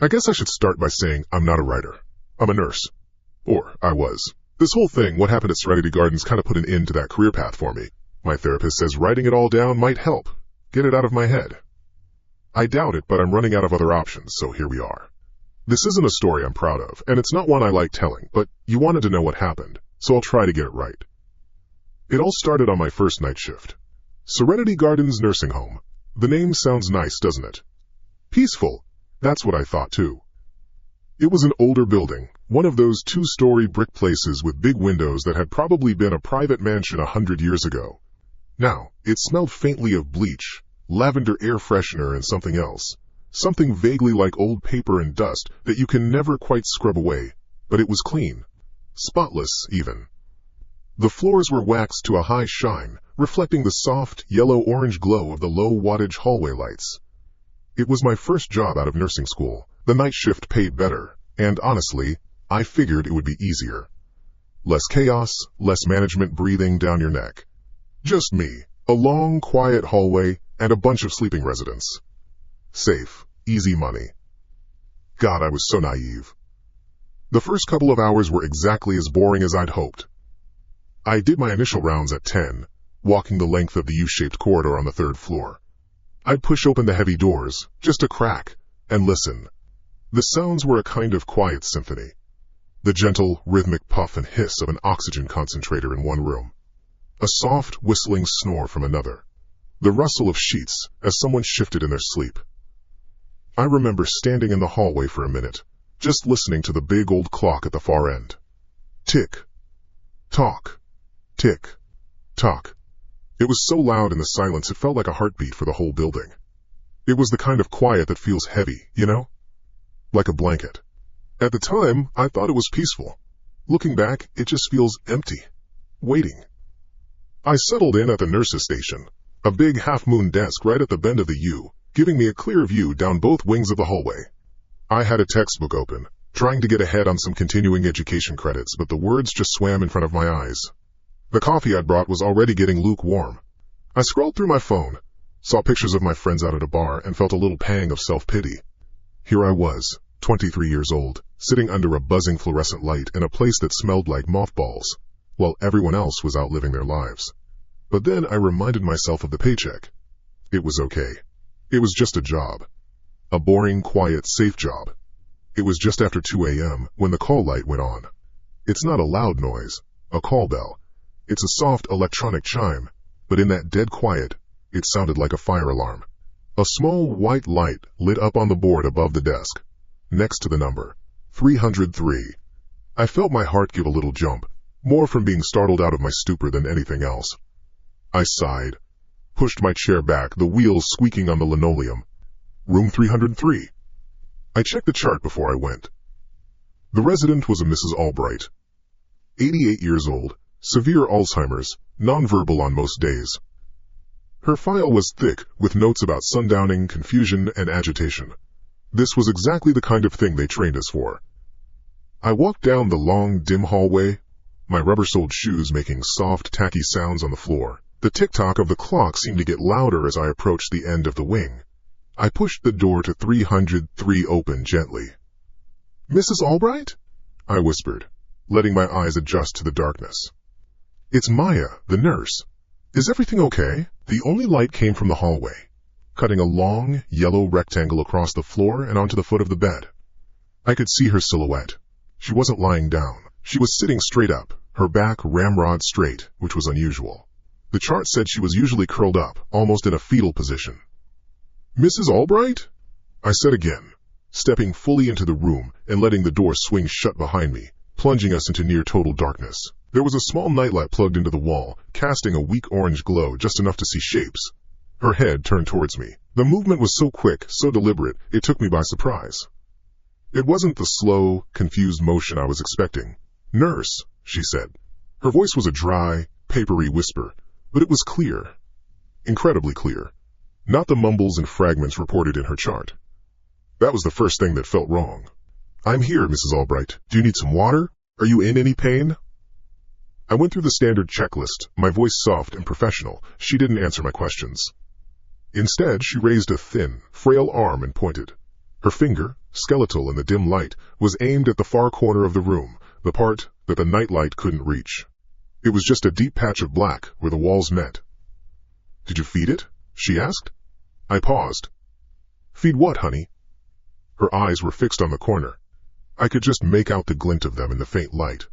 I guess I should start by saying I'm not a writer. I'm a nurse. Or I was. This whole thing, what happened at Serenity Gardens, kind of put an end to that career path for me. My therapist says writing it all down might help. Get it out of my head. I doubt it, but I'm running out of other options, so here we are. This isn't a story I'm proud of, and it's not one I like telling, but you wanted to know what happened, so I'll try to get it right. It all started on my first night shift. Serenity Gardens Nursing Home. The name sounds nice, doesn't it? Peaceful. That's what I thought too. It was an older building, one of those two-story brick places with big windows that had probably been a private mansion 100 years ago. Now, it smelled faintly of bleach, lavender air freshener and something else. Something vaguely like old paper and dust that you can never quite scrub away, but it was clean. Spotless, even. The floors were waxed to a high shine, reflecting the soft, yellow-orange glow of the low-wattage hallway lights. It was my first job out of nursing school. The night shift paid better, and honestly, I figured it would be easier. Less chaos, less management breathing down your neck. Just me, a long, quiet hallway, and a bunch of sleeping residents. Safe, easy money. God, I was so naive. The first couple of hours were exactly as boring as I'd hoped. I did my initial rounds at 10, walking the length of the U-shaped corridor on the third floor. I'd push open the heavy doors, just a crack, and listen. The sounds were a kind of quiet symphony. The gentle, rhythmic puff and hiss of an oxygen concentrator in one room. A soft, whistling snore from another. The rustle of sheets as someone shifted in their sleep. I remember standing in the hallway for a minute, just listening to the big old clock at the far end. Tick. Tock. Tick. Tock. It was so loud in the silence it felt like a heartbeat for the whole building. It was the kind of quiet that feels heavy, you know? Like a blanket. At the time, I thought it was peaceful. Looking back, it just feels empty. Waiting. I settled in at the nurse's station, a big half-moon desk right at the bend of the U, giving me a clear view down both wings of the hallway. I had a textbook open, trying to get ahead on some continuing education credits, but the words just swam in front of my eyes. The coffee I'd brought was already getting lukewarm. I scrolled through my phone, saw pictures of my friends out at a bar, and felt a little pang of self-pity. Here I was, 23 years old, sitting under a buzzing fluorescent light in a place that smelled like mothballs, while everyone else was out living their lives. But then I reminded myself of the paycheck. It was okay. It was just a job. A boring, quiet, safe job. It was just after 2 a.m. when the call light went on. It's not a loud noise, a call bell. It's a soft electronic chime, but in that dead quiet, it sounded like a fire alarm. A small white light lit up on the board above the desk, next to the number, 303. I felt my heart give a little jump, more from being startled out of my stupor than anything else. I sighed, pushed my chair back, the wheels squeaking on the linoleum. Room 303. I checked the chart before I went. The resident was a Mrs. Albright. 88 years old, severe Alzheimer's, nonverbal on most days. Her file was thick, with notes about sundowning, confusion, and agitation. This was exactly the kind of thing they trained us for. I walked down the long, dim hallway, my rubber-soled shoes making soft, tacky sounds on the floor. The tick-tock of the clock seemed to get louder as I approached the end of the wing. I pushed the door to 303 open gently. "Mrs. Albright?" I whispered, letting my eyes adjust to the darkness. "It's Maya, the nurse. Is everything okay?" The only light came from the hallway, cutting a long, yellow rectangle across the floor and onto the foot of the bed. I could see her silhouette. She wasn't lying down. She was sitting straight up, her back ramrod straight, which was unusual. The chart said she was usually curled up, almost in a fetal position. "Mrs. Albright?" I said again, stepping fully into the room and letting the door swing shut behind me, plunging us into near-total darkness. There was a small nightlight plugged into the wall, casting a weak orange glow just enough to see shapes. Her head turned towards me. The movement was so quick, so deliberate, it took me by surprise. It wasn't the slow, confused motion I was expecting. "Nurse," she said. Her voice was a dry, papery whisper, but it was clear. Incredibly clear. Not the mumbles and fragments reported in her chart. That was the first thing that felt wrong. "I'm here, Mrs. Albright. Do you need some water? Are you in any pain?" I went through the standard checklist, my voice soft and professional. She didn't answer my questions. Instead, she raised a thin, frail arm and pointed. Her finger, skeletal in the dim light, was aimed at the far corner of the room, the part that the nightlight couldn't reach. It was just a deep patch of black where the walls met. "Did you feed it?" she asked. I paused. "Feed what, honey?" Her eyes were fixed on the corner. I could just make out the glint of them in the faint light.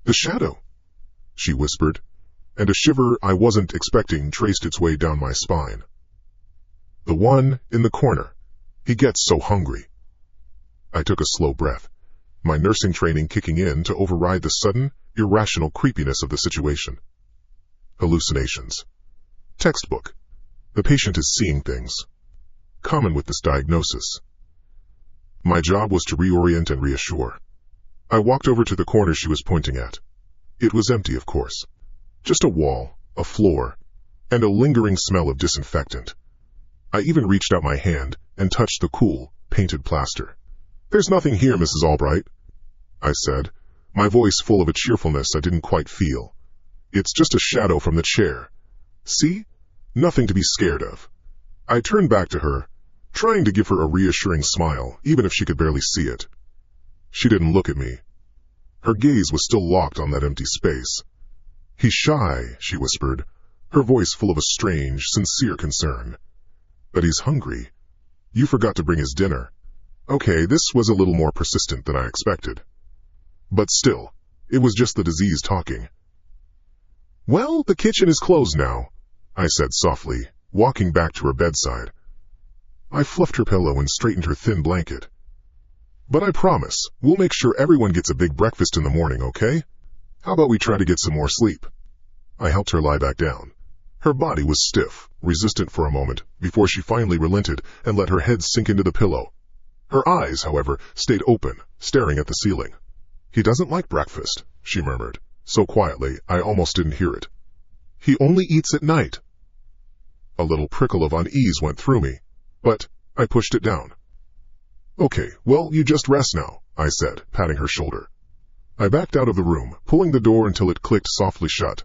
"The shadow," she whispered, and a shiver I wasn't expecting traced its way down my spine. "The one in the corner. He gets so hungry." I took a slow breath, my nursing training kicking in to override the sudden, irrational creepiness of the situation. Hallucinations. Textbook. The patient is seeing things. Common with this diagnosis. My job was to reorient and reassure. I walked over to the corner she was pointing at. It was empty, of course. Just a wall, a floor, and a lingering smell of disinfectant. I even reached out my hand and touched the cool, painted plaster. "There's nothing here, Mrs. Albright," I said, my voice full of a cheerfulness I didn't quite feel. "It's just a shadow from the chair. See? Nothing to be scared of." I turned back to her, trying to give her a reassuring smile, even if she could barely see it. She didn't look at me. Her gaze was still locked on that empty space. "He's shy," she whispered, her voice full of a strange, sincere concern. "But he's hungry. You forgot to bring his dinner." Okay, this was a little more persistent than I expected. But still, it was just the disease talking. "Well, the kitchen is closed now," I said softly, walking back to her bedside. I fluffed her pillow and straightened her thin blanket. "But I promise, we'll make sure everyone gets a big breakfast in the morning, okay? How about we try to get some more sleep?" I helped her lie back down. Her body was stiff, resistant for a moment, before she finally relented and let her head sink into the pillow. Her eyes, however, stayed open, staring at the ceiling. "He doesn't like breakfast," she murmured, so quietly I almost didn't hear it. "He only eats at night." A little prickle of unease went through me, but I pushed it down. "Okay, well, you just rest now," I said, patting her shoulder. I backed out of the room, pulling the door until it clicked softly shut.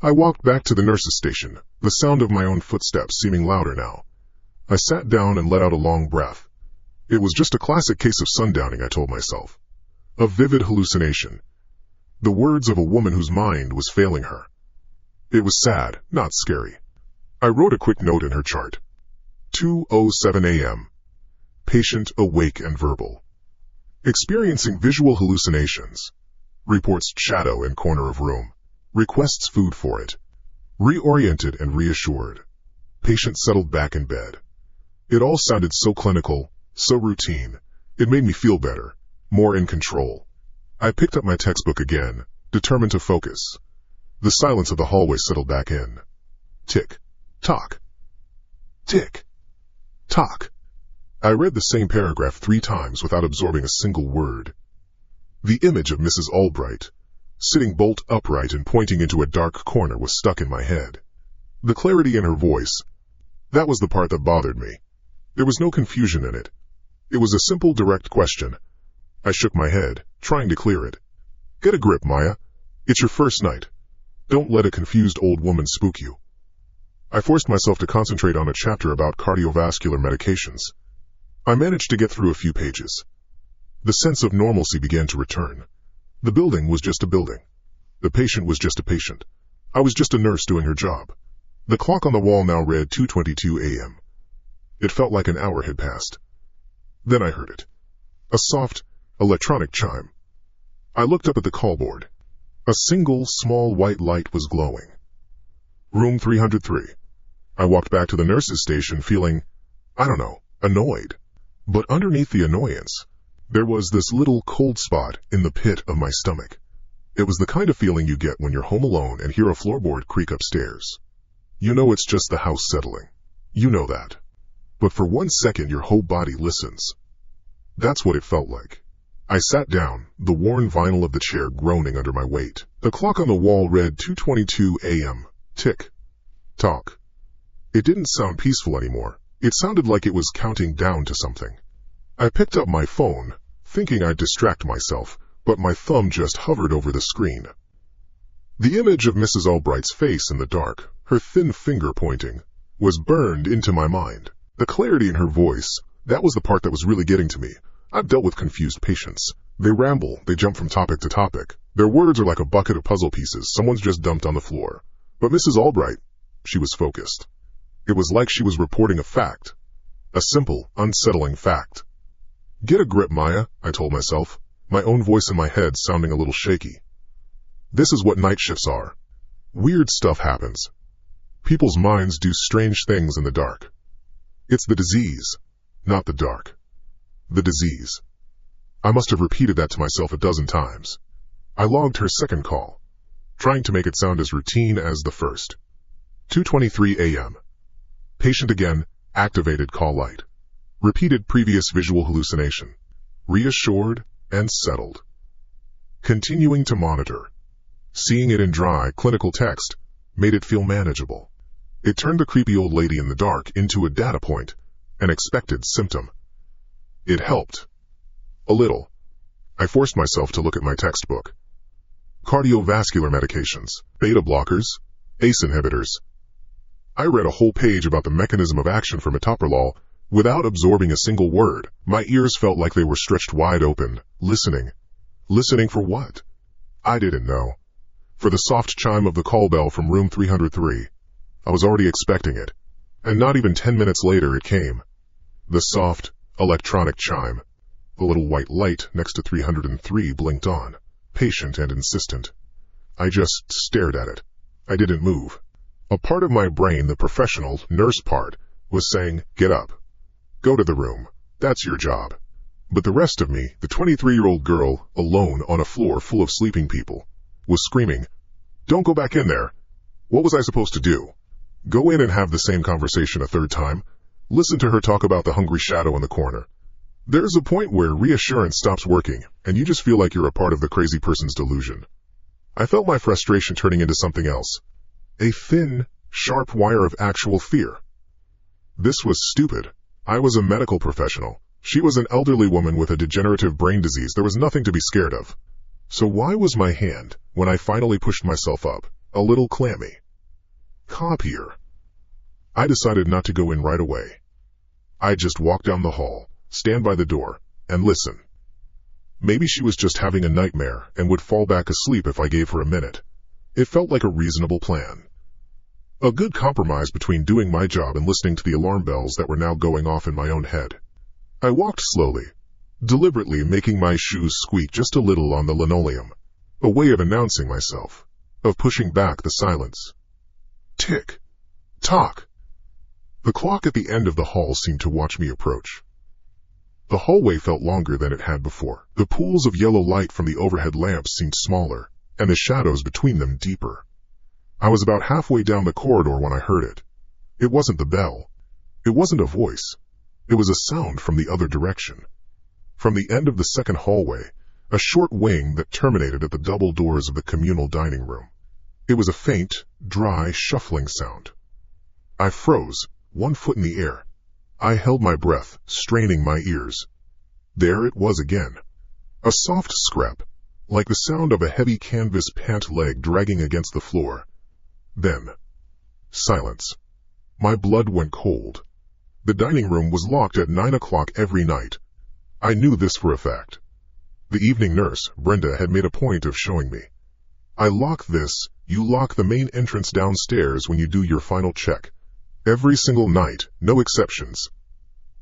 I walked back to the nurse's station, the sound of my own footsteps seeming louder now. I sat down and let out a long breath. It was just a classic case of sundowning, I told myself. A vivid hallucination. The words of a woman whose mind was failing her. It was sad, not scary. I wrote a quick note in her chart. 2:07 a.m. Patient awake and verbal. Experiencing visual hallucinations. Reports shadow in corner of room. Requests food for it. Reoriented and reassured. Patient settled back in bed. It all sounded so clinical, so routine. It made me feel better, more in control. I picked up my textbook again, determined to focus. The silence of the hallway settled back in. Tick, tock. Tick, tock. I read the same paragraph 3 times without absorbing a single word. The image of Mrs. Albright, sitting bolt upright and pointing into a dark corner, was stuck in my head. The clarity in her voice, that was the part that bothered me. There was no confusion in it. It was a simple, direct question. I shook my head, trying to clear it. "Get a grip, Maya. It's your first night. Don't let a confused old woman spook you." I forced myself to concentrate on a chapter about cardiovascular medications. I managed to get through a few pages. The sense of normalcy began to return. The building was just a building. The patient was just a patient. I was just a nurse doing her job. The clock on the wall now read 2:22 a.m. It felt like an hour had passed. Then I heard it. A soft, electronic chime. I looked up at the call board. A single, small white light was glowing. Room 303. I walked back to the nurse's station feeling, annoyed. But underneath the annoyance, there was this little cold spot in the pit of my stomach. It was the kind of feeling you get when you're home alone and hear a floorboard creak upstairs. You know it's just the house settling. You know that. But for 1 second your whole body listens. That's what it felt like. I sat down, the worn vinyl of the chair groaning under my weight. The clock on the wall read 2:22 a.m. Tick. Tock. It didn't sound peaceful anymore. It sounded like it was counting down to something. I picked up my phone, thinking I'd distract myself, but my thumb just hovered over the screen. The image of Mrs. Albright's face in the dark, her thin finger pointing, was burned into my mind. The clarity in her voice, That was the part that was really getting to me. I've dealt with confused patients. They ramble, they jump from topic to topic. Their words are like a bucket of puzzle pieces someone's just dumped on the floor. But Mrs. Albright, she was focused. It was like she was reporting a fact. A simple, unsettling fact. Get a grip, Maya, I told myself, my own voice in my head sounding a little shaky. This is what night shifts are. Weird stuff happens. People's minds do strange things in the dark. It's the disease, not the dark. The disease. I must have repeated that to myself a dozen times. I logged her second call, trying to make it sound as routine as the first. 2:23 a.m. Patient again, activated call light. Repeated previous visual hallucination. Reassured and settled. Continuing to monitor. Seeing it in dry, clinical text made it feel manageable. It turned the creepy old lady in the dark into a data point, an expected symptom. It helped. A little. I forced myself to look at my textbook. Cardiovascular medications, beta blockers, ACE inhibitors. I read a whole page about the mechanism of action for metoprolol without absorbing a single word. My ears felt like they were stretched wide open, listening. Listening for what? I didn't know. For the soft chime of the call bell from room 303. I was already expecting it, and not even 10 minutes later it came. The soft, electronic chime. The little white light next to 303 blinked on, patient and insistent. I just stared at it. I didn't move. A part of my brain, the professional, nurse part, was saying, get up. Go to the room. That's your job. But the rest of me, the 23-year-old girl, alone on a floor full of sleeping people, was screaming, don't go back in there. What was I supposed to do? Go in and have the same conversation a third time? Listen to her talk about the hungry shadow in the corner. There's a point where reassurance stops working, and you just feel like you're a part of the crazy person's delusion. I felt my frustration turning into something else. A thin, sharp wire of actual fear. This was stupid. I was a medical professional. She was an elderly woman with a degenerative brain disease. There was nothing to be scared of. So why was my hand, when I finally pushed myself up, a little clammy? Copier. I decided not to go in right away. I'd just walk down the hall, stand by the door, and listen. Maybe she was just having a nightmare and would fall back asleep if I gave her a minute. It felt like a reasonable plan. A good compromise between doing my job and listening to the alarm bells that were now going off in my own head. I walked slowly, deliberately making my shoes squeak just a little on the linoleum, a way of announcing myself, of pushing back the silence. Tick. Tock. The clock at the end of the hall seemed to watch me approach. The hallway felt longer than it had before. The pools of yellow light from the overhead lamps seemed smaller, and the shadows between them deeper. I was about halfway down the corridor when I heard it. It wasn't the bell. It wasn't a voice. It was a sound from the other direction. From the end of the second hallway, a short wing that terminated at the double doors of the communal dining room. It was a faint, dry, shuffling sound. I froze, one foot in the air. I held my breath, straining my ears. There it was again. A soft scrap, like the sound of a heavy canvas pant leg dragging against the floor. Then, silence. My blood went cold. The dining room was locked at 9 o'clock every night. I knew this for a fact. The evening nurse, Brenda, had made a point of showing me. I lock this, you lock the main entrance downstairs when you do your final check. Every single night, no exceptions.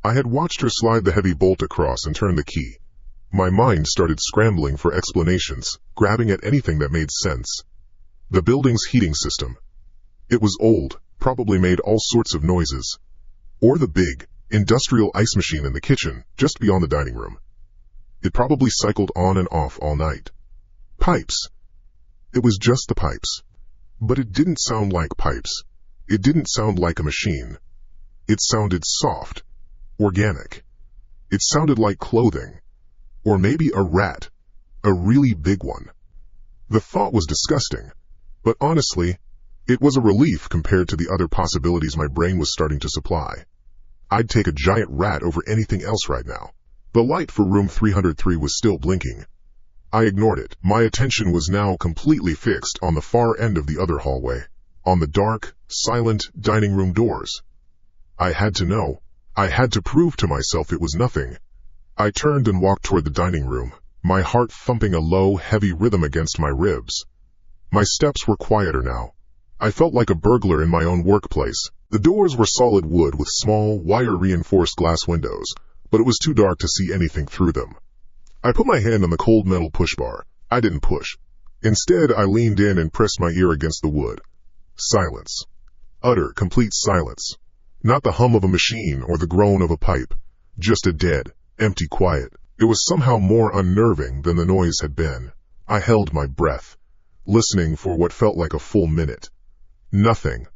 I had watched her slide the heavy bolt across and turn the key. My mind started scrambling for explanations, grabbing at anything that made sense. The building's heating system. It was old, probably made all sorts of noises. Or the big, industrial ice machine in the kitchen, just beyond the dining room. It probably cycled on and off all night. Pipes. It was just the pipes. But it didn't sound like pipes. It didn't sound like a machine. It sounded soft, organic. It sounded like clothing. Or maybe a rat. A really big one. The thought was disgusting. But honestly, it was a relief compared to the other possibilities my brain was starting to supply. I'd take a giant rat over anything else right now. The light for room 303 was still blinking. I ignored it. My attention was now completely fixed on the far end of the other hallway, on the dark, silent dining room doors. I had to know. I had to prove to myself it was nothing. I turned and walked toward the dining room, my heart thumping a low, heavy rhythm against my ribs. My steps were quieter now. I felt like a burglar in my own workplace. The doors were solid wood with small, wire-reinforced glass windows, but it was too dark to see anything through them. I put my hand on the cold metal push bar. I didn't push. Instead, I leaned in and pressed my ear against the wood. Silence. Utter, complete silence. Not the hum of a machine or the groan of a pipe. Just a dead, empty quiet. It was somehow more unnerving than the noise had been. I held my breath, listening for what felt like a full minute. Nothing.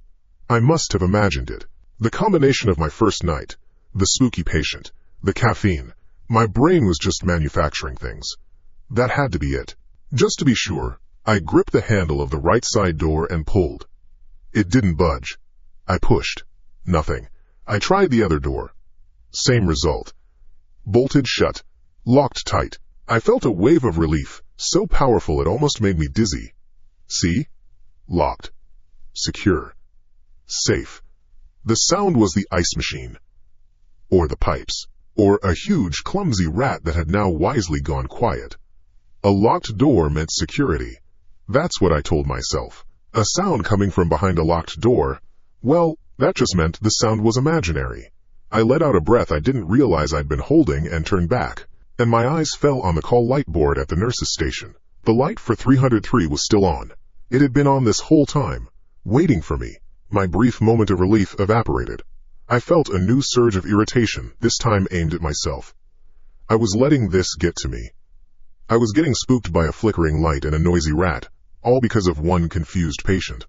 I must have imagined it. The combination of my first night, the spooky patient, the caffeine. My brain was just manufacturing things. That had to be it. Just to be sure, I gripped the handle of the right side door and pulled. It didn't budge. I pushed. Nothing. I tried the other door. Same result. Bolted shut. Locked tight. I felt a wave of relief, so powerful it almost made me dizzy. See? Locked. Secure. Safe. The sound was the ice machine. Or the pipes. Or a huge, clumsy rat that had now wisely gone quiet. A locked door meant security. That's what I told myself. A sound coming from behind a locked door, well, that just meant the sound was imaginary. I let out a breath I didn't realize I'd been holding and turned back, and my eyes fell on the call light board at the nurse's station. The light for 303 was still on. It had been on this whole time, waiting for me. My brief moment of relief evaporated. I felt a new surge of irritation, this time aimed at myself. I was letting this get to me. I was getting spooked by a flickering light and a noisy rat, all because of one confused patient.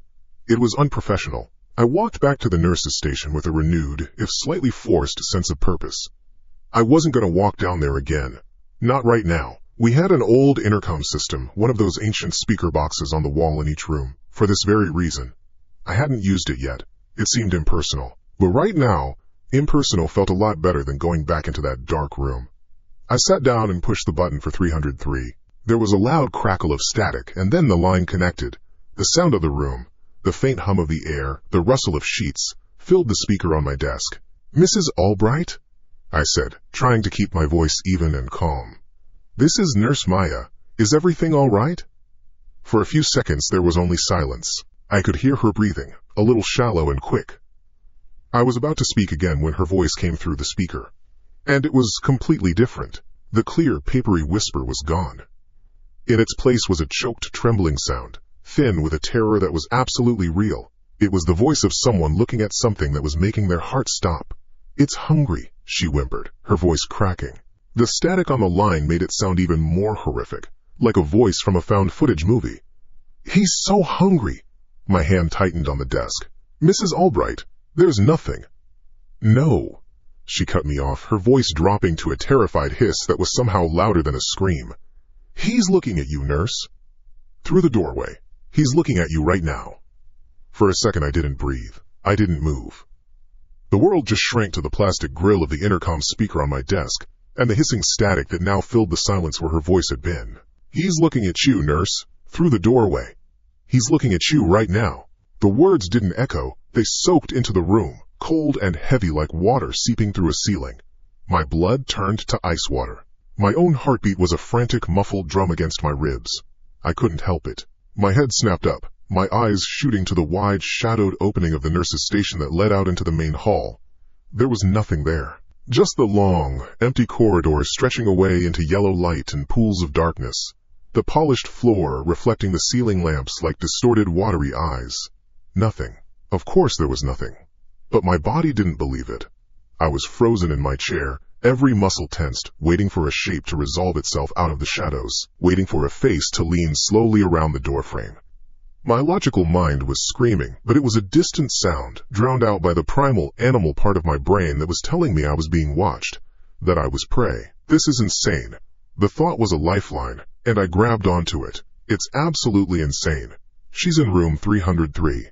It was unprofessional. I walked back to the nurse's station with a renewed, if slightly forced, sense of purpose. I wasn't going to walk down there again. Not right now. We had an old intercom system, one of those ancient speaker boxes on the wall in each room, for this very reason. I hadn't used it yet. It seemed impersonal. But right now, impersonal felt a lot better than going back into that dark room. I sat down and pushed the button for 303. There was a loud crackle of static, and then the line connected. The sound of the room, the faint hum of the air, the rustle of sheets, filled the speaker on my desk. "Mrs. Albright?" I said, trying to keep my voice even and calm. "This is Nurse Maya. Is everything all right?" For a few seconds there was only silence. I could hear her breathing, a little shallow and quick. I was about to speak again when her voice came through the speaker. And it was completely different. The clear, papery whisper was gone. In its place was a choked, trembling sound, thin with a terror that was absolutely real. It was the voice of someone looking at something that was making their heart stop. "It's hungry," she whimpered, her voice cracking. The static on the line made it sound even more horrific, like a voice from a found-footage movie. "He's so hungry." My hand tightened on the desk. "Mrs. Albright, there's nothing." "No." She cut me off, her voice dropping to a terrified hiss that was somehow louder than a scream. "He's looking at you, nurse." Through the doorway. "He's looking at you right now." For a second I didn't breathe. I didn't move. The world just shrank to the plastic grill of the intercom speaker on my desk, and the hissing static that now filled the silence where her voice had been. "He's looking at you, nurse." Through the doorway. "He's looking at you right now." The words didn't echo, they soaked into the room, cold and heavy like water seeping through a ceiling. My blood turned to ice water. My own heartbeat was a frantic, muffled drum against my ribs. I couldn't help it. My head snapped up, my eyes shooting to the wide, shadowed opening of the nurse's station that led out into the main hall. There was nothing there. Just the long, empty corridors stretching away into yellow light and pools of darkness. The polished floor reflecting the ceiling lamps like distorted, watery eyes. Nothing. Of course there was nothing. But my body didn't believe it. I was frozen in my chair, every muscle tensed, waiting for a shape to resolve itself out of the shadows, waiting for a face to lean slowly around the doorframe. My logical mind was screaming, but it was a distant sound, drowned out by the primal animal part of my brain that was telling me I was being watched, that I was prey. This is insane. The thought was a lifeline, and I grabbed onto it. It's absolutely insane. She's in room 303.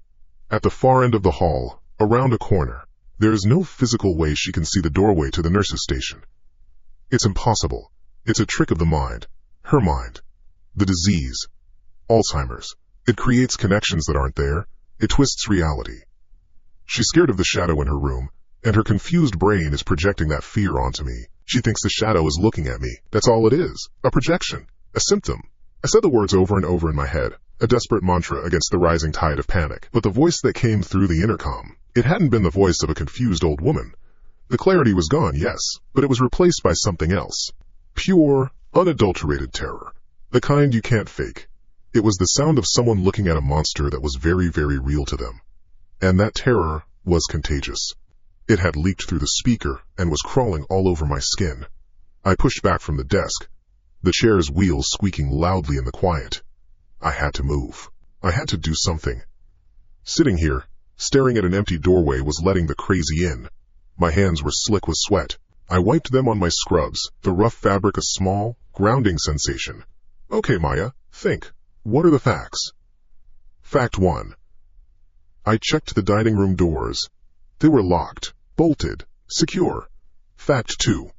At the far end of the hall, around a corner. There is no physical way she can see the doorway to the nurse's station. It's impossible. It's a trick of the mind. Her mind. The disease. Alzheimer's. It creates connections that aren't there. It twists reality. She's scared of the shadow in her room, and her confused brain is projecting that fear onto me. She thinks the shadow is looking at me. That's all it is. A projection. A symptom. I said the words over and over in my head, a desperate mantra against the rising tide of panic. But the voice that came through the intercom, it hadn't been the voice of a confused old woman. The clarity was gone, yes, but it was replaced by something else. Pure, unadulterated terror. The kind you can't fake. It was the sound of someone looking at a monster that was very, very real to them. And that terror was contagious. It had leaked through the speaker and was crawling all over my skin. I pushed back from the desk, the chair's wheels squeaking loudly in the quiet. I had to move. I had to do something. Sitting here, staring at an empty doorway was letting the crazy in. My hands were slick with sweat. I wiped them on my scrubs, the rough fabric a small, grounding sensation. Okay, Maya, think. What are the facts? Fact 1. I checked the dining room doors. They were locked, bolted, secure. Fact 2.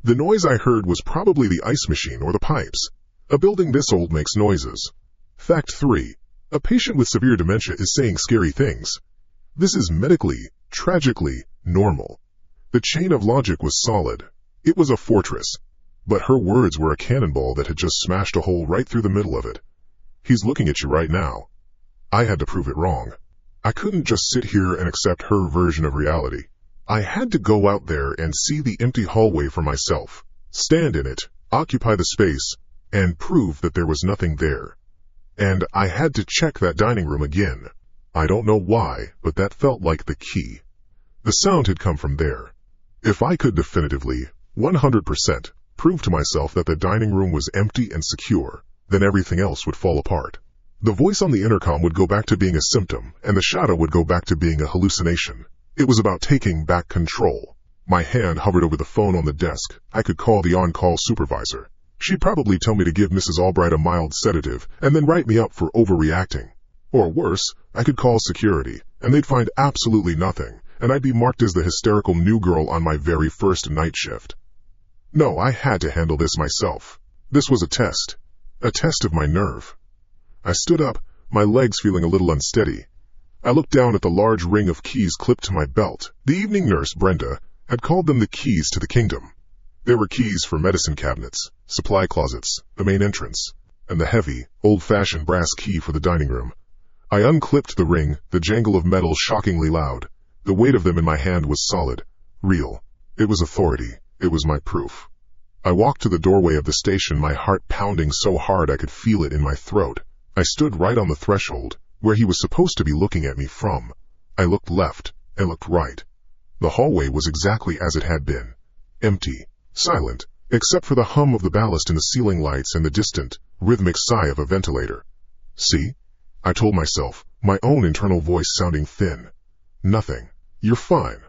The noise I heard was probably the ice machine or the pipes. A building this old makes noises. Fact 3. A patient with severe dementia is saying scary things. This is medically, tragically, normal. The chain of logic was solid. It was a fortress. But her words were a cannonball that had just smashed a hole right through the middle of it. He's looking at you right now. I had to prove it wrong. I couldn't just sit here and accept her version of reality. I had to go out there and see the empty hallway for myself, stand in it, occupy the space, and prove that there was nothing there. And I had to check that dining room again. I don't know why, but that felt like the key. The sound had come from there. If I could definitively, 100%, prove to myself that the dining room was empty and secure, then everything else would fall apart. The voice on the intercom would go back to being a symptom, and the shadow would go back to being a hallucination. It was about taking back control. My hand hovered over the phone on the desk. I could call the on-call supervisor. She'd probably tell me to give Mrs. Albright a mild sedative, and then write me up for overreacting. Or worse, I could call security, and they'd find absolutely nothing, and I'd be marked as the hysterical new girl on my very first night shift. No, I had to handle this myself. This was a test of my nerve. I stood up, my legs feeling a little unsteady. I looked down at the large ring of keys clipped to my belt. The evening nurse, Brenda, had called them the keys to the kingdom. There were keys for medicine cabinets, supply closets, the main entrance, and the heavy, old-fashioned brass key for the dining room. I unclipped the ring, the jangle of metal shockingly loud. The weight of them in my hand was solid, real. It was authority. It was my proof. I walked to the doorway of the station, my heart pounding so hard I could feel it in my throat. I stood right on the threshold, where he was supposed to be looking at me from. I looked left, and looked right. The hallway was exactly as it had been. Empty, silent, except for the hum of the ballast in the ceiling lights and the distant, rhythmic sigh of a ventilator. See? I told myself, my own internal voice sounding thin. Nothing. You're fine.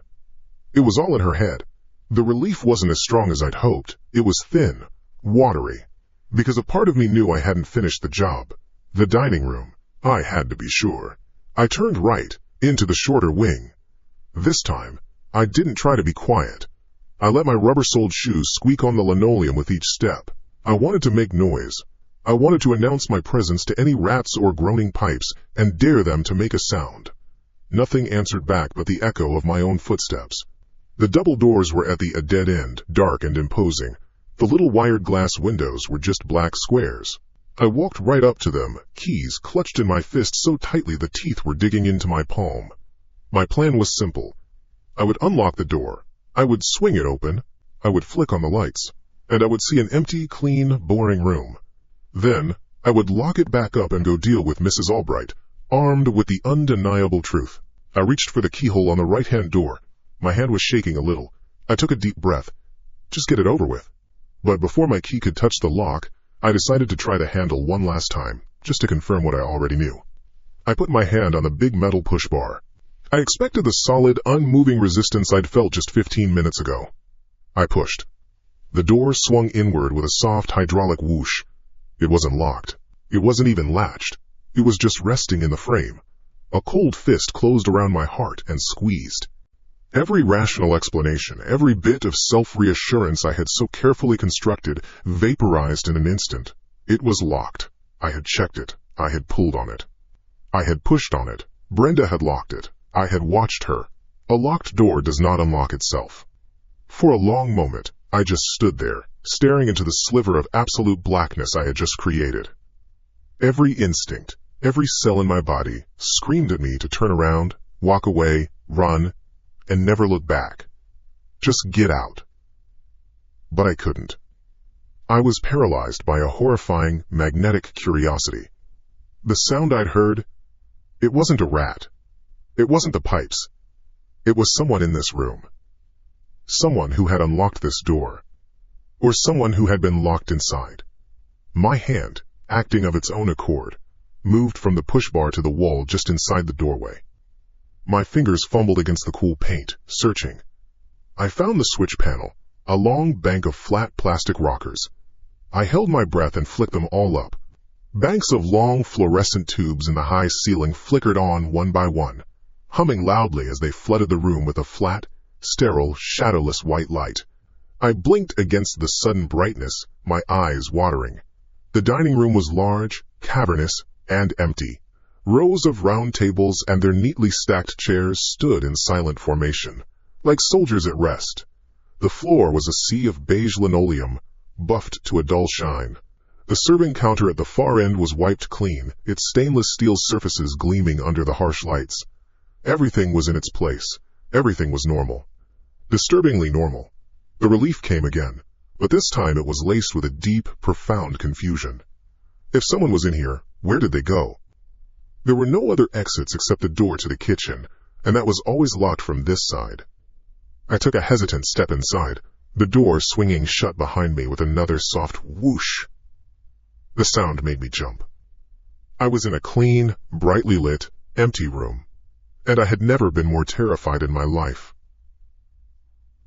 It was all in her head. The relief wasn't as strong as I'd hoped. It was thin, watery. Because a part of me knew I hadn't finished the job. The dining room. I had to be sure. I turned right, into the shorter wing. This time, I didn't try to be quiet. I let my rubber-soled shoes squeak on the linoleum with each step. I wanted to make noise. I wanted to announce my presence to any rats or groaning pipes and dare them to make a sound. Nothing answered back but the echo of my own footsteps. The double doors were at a dead end, dark and imposing. The little wired glass windows were just black squares. I walked right up to them, keys clutched in my fist so tightly the teeth were digging into my palm. My plan was simple. I would unlock the door. I would swing it open. I would flick on the lights. And I would see an empty, clean, boring room. Then, I would lock it back up and go deal with Mrs. Albright, armed with the undeniable truth. I reached for the keyhole on the right-hand door. My hand was shaking a little. I took a deep breath. Just get it over with. But before my key could touch the lock, I decided to try the handle one last time, just to confirm what I already knew. I put my hand on the big metal push bar. I expected the solid, unmoving resistance I'd felt just 15 minutes ago. I pushed. The door swung inward with a soft hydraulic whoosh. It wasn't locked. It wasn't even latched. It was just resting in the frame. A cold fist closed around my heart and squeezed. Every rational explanation, every bit of self-reassurance I had so carefully constructed, vaporized in an instant. It was locked. I had checked it. I had pulled on it. I had pushed on it. Brenda had locked it. I had watched her. A locked door does not unlock itself. For a long moment, I just stood there, staring into the sliver of absolute blackness I had just created. Every instinct, every cell in my body screamed at me to turn around, walk away, run, and never look back. Just get out. But I couldn't. I was paralyzed by a horrifying, magnetic curiosity. The sound I'd heard, it wasn't a rat. It wasn't the pipes. It was someone in this room. Someone who had unlocked this door. Or someone who had been locked inside. My hand, acting of its own accord, moved from the push bar to the wall just inside the doorway. My fingers fumbled against the cool paint, searching. I found the switch panel, a long bank of flat plastic rockers. I held my breath and flicked them all up. Banks of long fluorescent tubes in the high ceiling flickered on one by one, humming loudly as they flooded the room with a flat, sterile, shadowless white light. I blinked against the sudden brightness, my eyes watering. The dining room was large, cavernous, and empty. Rows of round tables and their neatly stacked chairs stood in silent formation, like soldiers at rest. The floor was a sea of beige linoleum, buffed to a dull shine. The serving counter at the far end was wiped clean, its stainless steel surfaces gleaming under the harsh lights. Everything was in its place. Everything was normal. Disturbingly normal. The relief came again, but this time it was laced with a deep, profound confusion. If someone was in here, where did they go? There were no other exits except the door to the kitchen, and that was always locked from this side. I took a hesitant step inside, the door swinging shut behind me with another soft whoosh. The sound made me jump. I was in a clean, brightly lit, empty room, and I had never been more terrified in my life.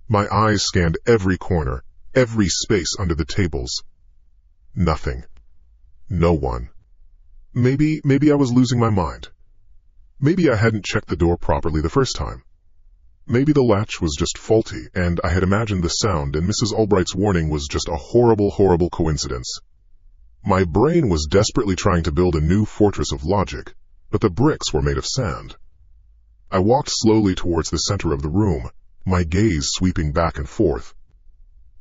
My eyes scanned every corner, every space under the tables. Nothing. No one. Maybe I was losing my mind. Maybe I hadn't checked the door properly the first time. Maybe the latch was just faulty, and I had imagined the sound and Mrs. Albright's warning was just a horrible, horrible coincidence. My brain was desperately trying to build a new fortress of logic, but the bricks were made of sand. I walked slowly towards the center of the room, my gaze sweeping back and forth.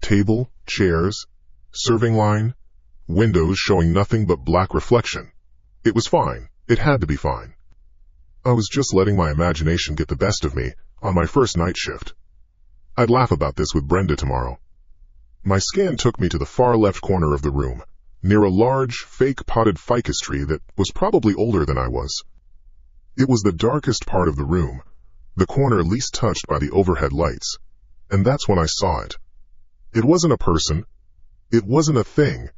Table, chairs, serving line, windows showing nothing but black reflection. It was fine. It had to be fine. I was just letting my imagination get the best of me on my first night shift. I'd laugh about this with Brenda tomorrow. My scan took me to the far left corner of the room, near a large, fake potted ficus tree that was probably older than I was. It was the darkest part of the room, the corner least touched by the overhead lights, and that's when I saw it. It wasn't a person. It wasn't a thing.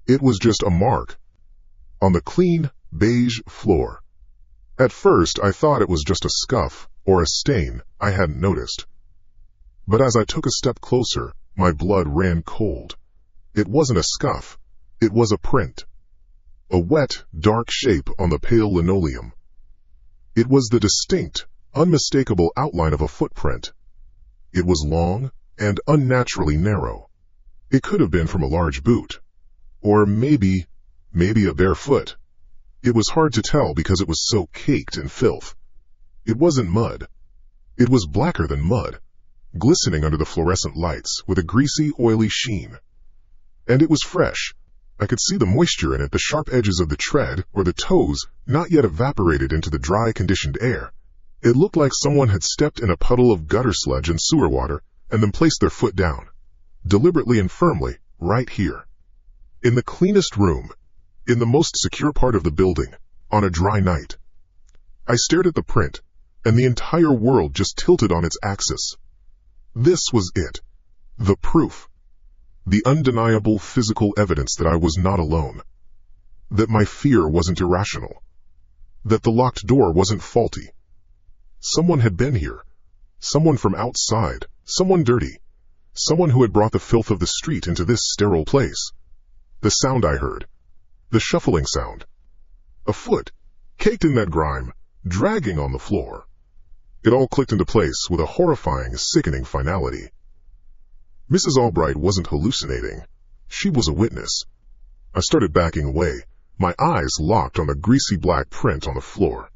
It was just a mark on the clean, beige floor. At first, I thought it was just a scuff or a stain I hadn't noticed. But as I took a step closer, my blood ran cold. It wasn't a scuff. It was a print. A wet, dark shape on the pale linoleum. It was the distinct, unmistakable outline of a footprint. It was long and unnaturally narrow. It could have been from a large boot. Or maybe a bare foot. It was hard to tell because it was so caked in filth. It wasn't mud. It was blacker than mud, glistening under the fluorescent lights with a greasy, oily sheen. And it was fresh. I could see the moisture in it, the sharp edges of the tread, or the toes, not yet evaporated into the dry, conditioned air. It looked like someone had stepped in a puddle of gutter sludge and sewer water, and then placed their foot down, deliberately and firmly, right here. In the cleanest room, in the most secure part of the building, on a dry night. I stared at the print, and the entire world just tilted on its axis. This was it. The proof. The undeniable physical evidence that I was not alone. That my fear wasn't irrational. That the locked door wasn't faulty. Someone had been here. Someone from outside. Someone dirty. Someone who had brought the filth of the street into this sterile place. The sound I heard. The shuffling sound. A foot, caked in that grime, dragging on the floor. It all clicked into place with a horrifying, sickening finality. Mrs. Albright wasn't hallucinating. She was a witness. I started backing away, my eyes locked on the greasy black print on the floor.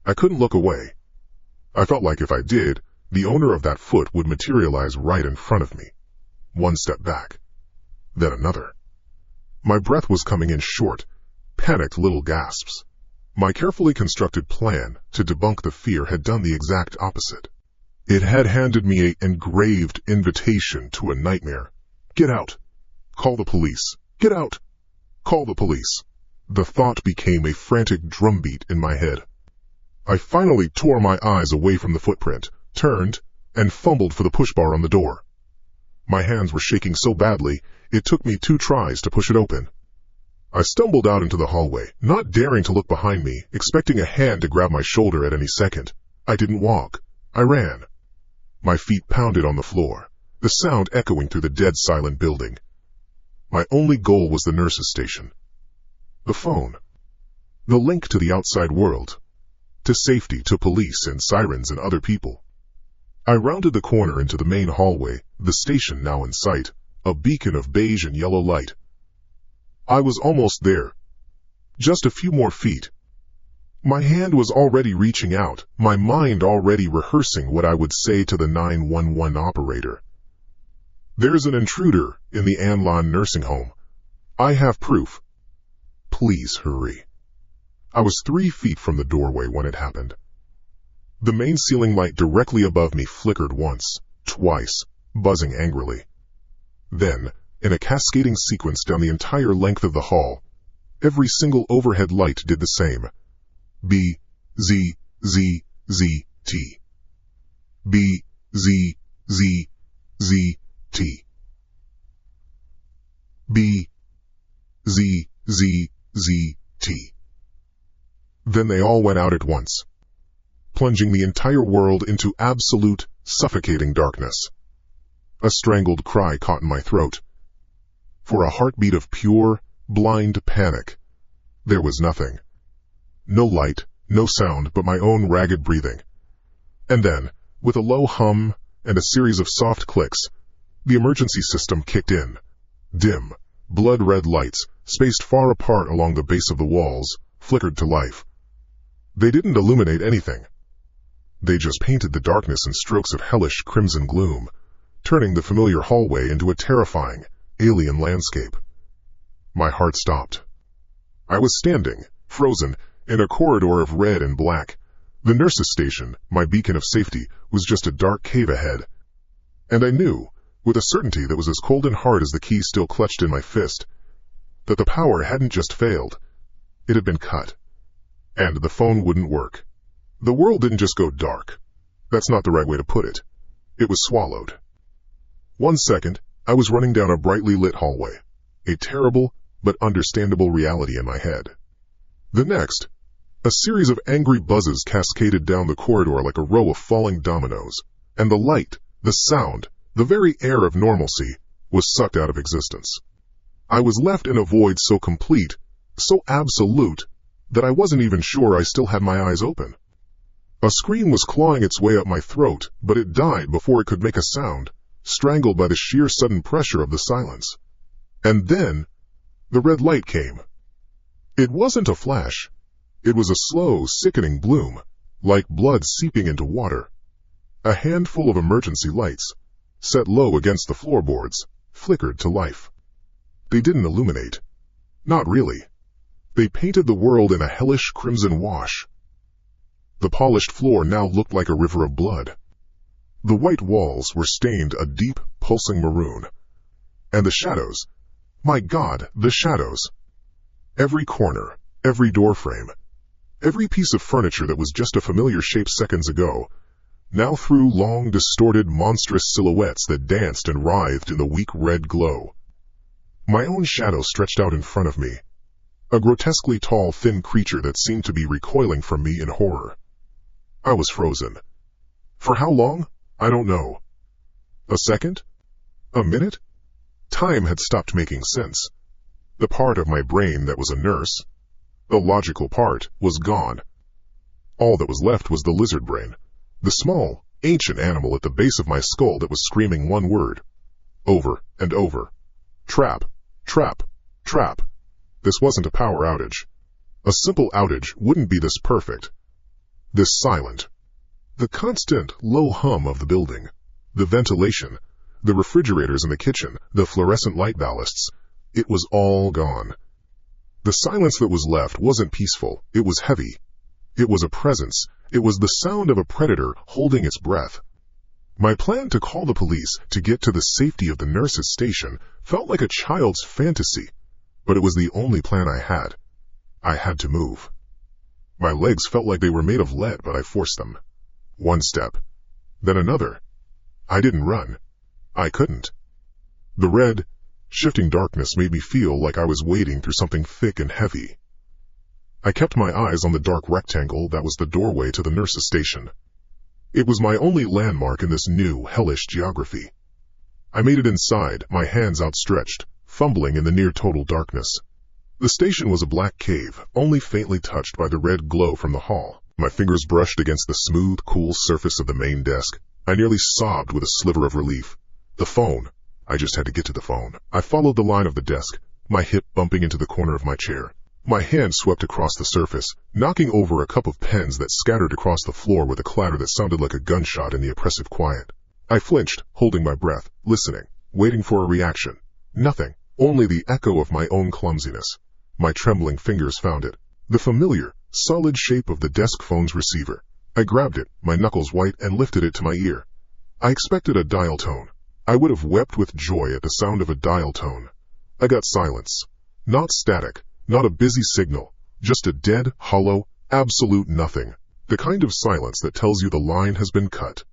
I couldn't look away. I felt like if I did, the owner of that foot would materialize right in front of me. One step back, then another. My breath was coming in short, panicked little gasps. My carefully constructed plan to debunk the fear had done the exact opposite. It had handed me an engraved invitation to a nightmare. Get out. Call the police. Get out. Call the police. The thought became a frantic drumbeat in my head. I finally tore my eyes away from the footprint, turned, and fumbled for the push bar on the door. My hands were shaking so badly, it took me 2 tries to push it open. I stumbled out into the hallway, not daring to look behind me, expecting a hand to grab my shoulder at any second. I didn't walk. I ran. My feet pounded on the floor, the sound echoing through the dead silent building. My only goal was the nurse's station. The phone. The link to the outside world. To safety, to police and sirens and other people. I rounded the corner into the main hallway, the station now in sight, a beacon of beige and yellow light. I was almost there. Just a few more feet. My hand was already reaching out, my mind already rehearsing what I would say to the 911 operator. There's an intruder in the An Lan nursing home. I have proof. Please hurry. I was 3 feet from the doorway when it happened. The main ceiling light directly above me flickered once, twice, buzzing angrily. Then, in a cascading sequence down the entire length of the hall, every single overhead light did the same. B, Z, Z, Z, T. B, Z, Z, Z, T. B, Z, Z, Z, T. Then they all went out at once, plunging the entire world into absolute, suffocating darkness. A strangled cry caught in my throat. For a heartbeat of pure, blind panic, there was nothing. No light, no sound but my own ragged breathing. And then, with a low hum and a series of soft clicks, the emergency system kicked in. Dim, blood-red lights, spaced far apart along the base of the walls, flickered to life. They didn't illuminate anything. They just painted the darkness in strokes of hellish crimson gloom, turning the familiar hallway into a terrifying, alien landscape. My heart stopped. I was standing, frozen, in a corridor of red and black. The nurse's station, my beacon of safety, was just a dark cave ahead. And I knew, with a certainty that was as cold and hard as the key still clutched in my fist, that the power hadn't just failed. It had been cut. And the phone wouldn't work. The world didn't just go dark. That's not the right way to put it. It was swallowed. 1 second, I was running down a brightly lit hallway, a terrible but understandable reality in my head. The next, a series of angry buzzes cascaded down the corridor like a row of falling dominoes, and the light, the sound, the very air of normalcy was sucked out of existence. I was left in a void so complete, so absolute, that I wasn't even sure I still had my eyes open. A scream was clawing its way up my throat, but it died before it could make a sound, strangled by the sheer sudden pressure of the silence. And then, the red light came. It wasn't a flash. It was a slow, sickening bloom, like blood seeping into water. A handful of emergency lights, set low against the floorboards, flickered to life. They didn't illuminate. Not really. They painted the world in a hellish crimson wash. The polished floor now looked like a river of blood. The white walls were stained a deep, pulsing maroon. And the shadows, my God, the shadows. Every corner, every doorframe, every piece of furniture that was just a familiar shape seconds ago, now threw long, distorted, monstrous silhouettes that danced and writhed in the weak red glow. My own shadow stretched out in front of me, a grotesquely tall, thin creature that seemed to be recoiling from me in horror. I was frozen. For how long? I don't know. A second? A minute? Time had stopped making sense. The part of my brain that was a nurse, the logical part, was gone. All that was left was the lizard brain, the small, ancient animal at the base of my skull that was screaming one word, over and over. Trap, trap, trap. This wasn't a power outage. A simple outage wouldn't be this perfect, this silent, The constant, low hum of the building, the ventilation, the refrigerators in the kitchen, the fluorescent light ballasts, it was all gone. The silence that was left wasn't peaceful, it was heavy. It was a presence, it was the sound of a predator holding its breath. My plan to call the police to get to the safety of the nurse's station felt like a child's fantasy, but it was the only plan I had. I had to move. My legs felt like they were made of lead, but I forced them. One step, then another. I didn't run. I couldn't. The red, shifting darkness made me feel like I was wading through something thick and heavy. I kept my eyes on the dark rectangle that was the doorway to the nurse's station. It was my only landmark in this new, hellish geography. I made it inside, my hands outstretched, fumbling in the near-total darkness. The station was a black cave, only faintly touched by the red glow from the hall. My fingers brushed against the smooth, cool surface of the main desk. I nearly sobbed with a sliver of relief. The phone. I just had to get to the phone. I followed the line of the desk, my hip bumping into the corner of my chair. My hand swept across the surface, knocking over a cup of pens that scattered across the floor with a clatter that sounded like a gunshot in the oppressive quiet. I flinched, holding my breath, listening, waiting for a reaction. Nothing, only the echo of my own clumsiness. My trembling fingers found it. The familiar, solid shape of the desk phone's receiver. I grabbed it, my knuckles white, and lifted it to my ear. I expected a dial tone. I would have wept with joy at the sound of a dial tone. I got silence. Not static. Not a busy signal, just a dead, hollow, absolute nothing. The kind of silence that tells you the line has been cut.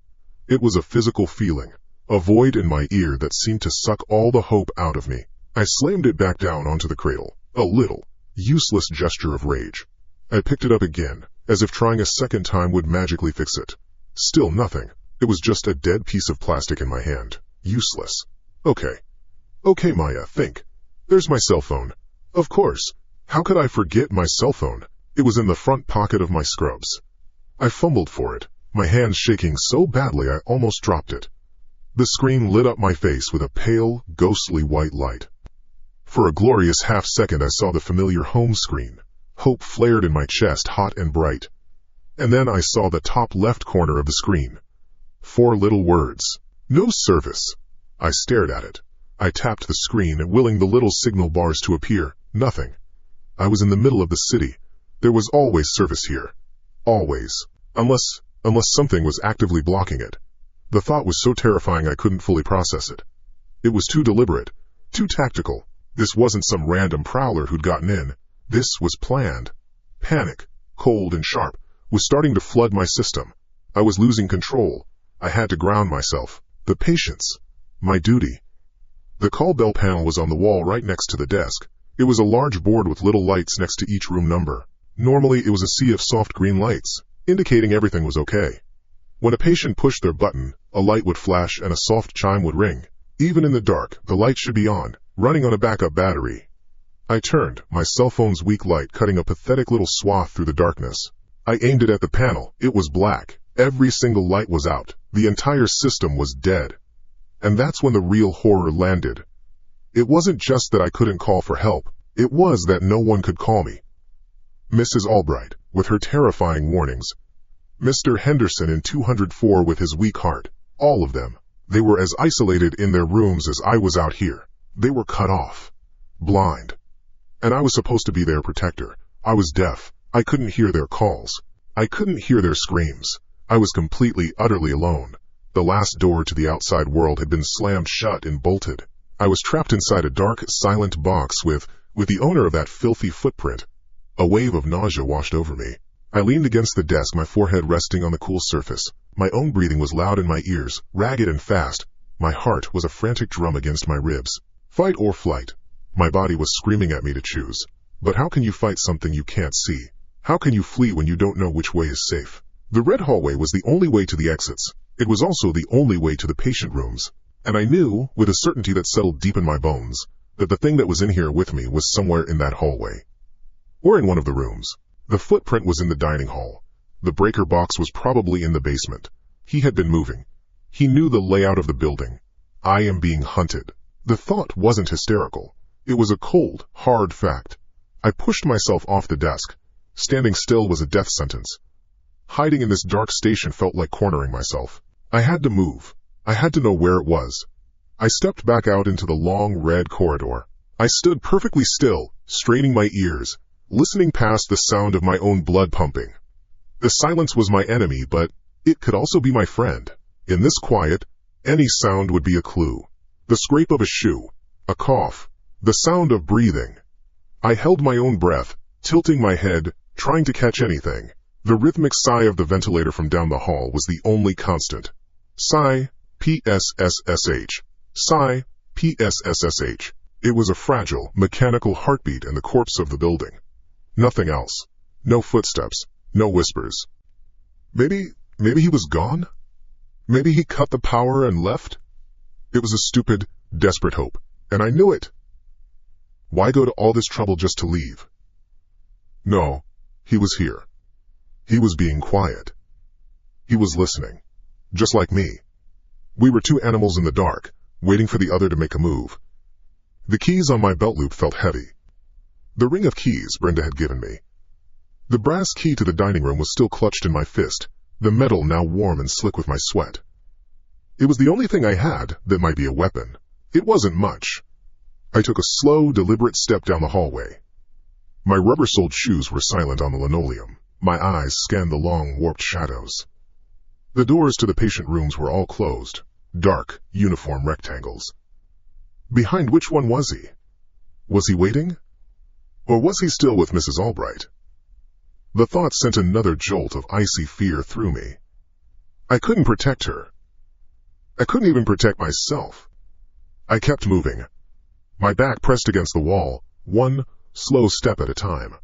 It was a physical feeling, a void in my ear that seemed to suck all the hope out of me. I slammed it back down onto the cradle, a little, useless gesture of rage. I picked it up again, as if trying a second time would magically fix it. Still nothing. It was just a dead piece of plastic in my hand. Useless. Okay, Maya, think. There's my cell phone. Of course. How could I forget my cell phone? It was in the front pocket of my scrubs. I fumbled for it, my hands shaking so badly I almost dropped it. The screen lit up my face with a pale, ghostly white light. For a glorious half-second I saw the familiar home screen. Hope flared in my chest, hot and bright. And then I saw the top left corner of the screen. 4 little words. No service. I stared at it. I tapped the screen, willing the little signal bars to appear. Nothing. I was in the middle of the city. There was always service here. Always. Unless something was actively blocking it. The thought was so terrifying I couldn't fully process it. It was too deliberate, too tactical. This wasn't some random prowler who'd gotten in. This was planned. Panic, cold and sharp, was starting to flood my system. I was losing control. I had to ground myself. The patience. My duty. The call bell panel was on the wall right next to the desk. It was a large board with little lights next to each room number. Normally it was a sea of soft green lights, indicating everything was okay. When a patient pushed their button, a light would flash and a soft chime would ring. Even in the dark, the light should be on, running on a backup battery. I turned, my cell phone's weak light cutting a pathetic little swath through the darkness. I aimed it at the panel. It was black. Every single light was out. The entire system was dead. And that's when the real horror landed. It wasn't just that I couldn't call for help. It was that no one could call me. Mrs. Albright, with her terrifying warnings. Mr. Henderson in 204 with his weak heart. All of them. They were as isolated in their rooms as I was out here. They were cut off. Blind. And I was supposed to be their protector. I was deaf. I couldn't hear their calls. I couldn't hear their screams. I was completely, utterly alone. The last door to the outside world had been slammed shut and bolted. I was trapped inside a dark, silent box with the owner of that filthy footprint. A wave of nausea washed over me. I leaned against the desk, my forehead resting on the cool surface. My own breathing was loud in my ears, ragged and fast. My heart was a frantic drum against my ribs. Fight or flight. My body was screaming at me to choose. But how can you fight something you can't see? How can you flee when you don't know which way is safe? The red hallway was the only way to the exits. It was also the only way to the patient rooms. And I knew, with a certainty that settled deep in my bones, that the thing that was in here with me was somewhere in that hallway. Or in one of the rooms. The footprint was in the dining hall. The breaker box was probably in the basement. He had been moving. He knew the layout of the building. I am being hunted. The thought wasn't hysterical. It was a cold, hard fact. I pushed myself off the desk. Standing still was a death sentence. Hiding in this dark station felt like cornering myself. I had to move. I had to know where it was. I stepped back out into the long red corridor. I stood perfectly still, straining my ears, listening past the sound of my own blood pumping. The silence was my enemy, but it could also be my friend. In this quiet, any sound would be a clue. The scrape of a shoe, a cough, the sound of breathing. I held my own breath, tilting my head, trying to catch anything. The rhythmic sigh of the ventilator from down the hall was the only constant. Sigh, PSSSH. Sigh, PSSSH. It was a fragile, mechanical heartbeat in the corpse of the building. Nothing else. No footsteps. No whispers. Maybe he was gone? Maybe he cut the power and left? It was a stupid, desperate hope, and I knew it. Why go to all this trouble just to leave? No, he was here. He was being quiet. He was listening. Just like me. We were two animals in the dark, waiting for the other to make a move. The keys on my belt loop felt heavy. The ring of keys Brenda had given me. The brass key to the dining room was still clutched in my fist, the metal now warm and slick with my sweat. It was the only thing I had that might be a weapon. It wasn't much. I took a slow, deliberate step down the hallway. My rubber-soled shoes were silent on the linoleum. My eyes scanned the long, warped shadows. The doors to the patient rooms were all closed, dark, uniform rectangles. Behind which one was he? Was he waiting? Or was he still with Mrs. Albright? The thought sent another jolt of icy fear through me. I couldn't protect her. I couldn't even protect myself. I kept moving, my back pressed against the wall, one slow step at a time.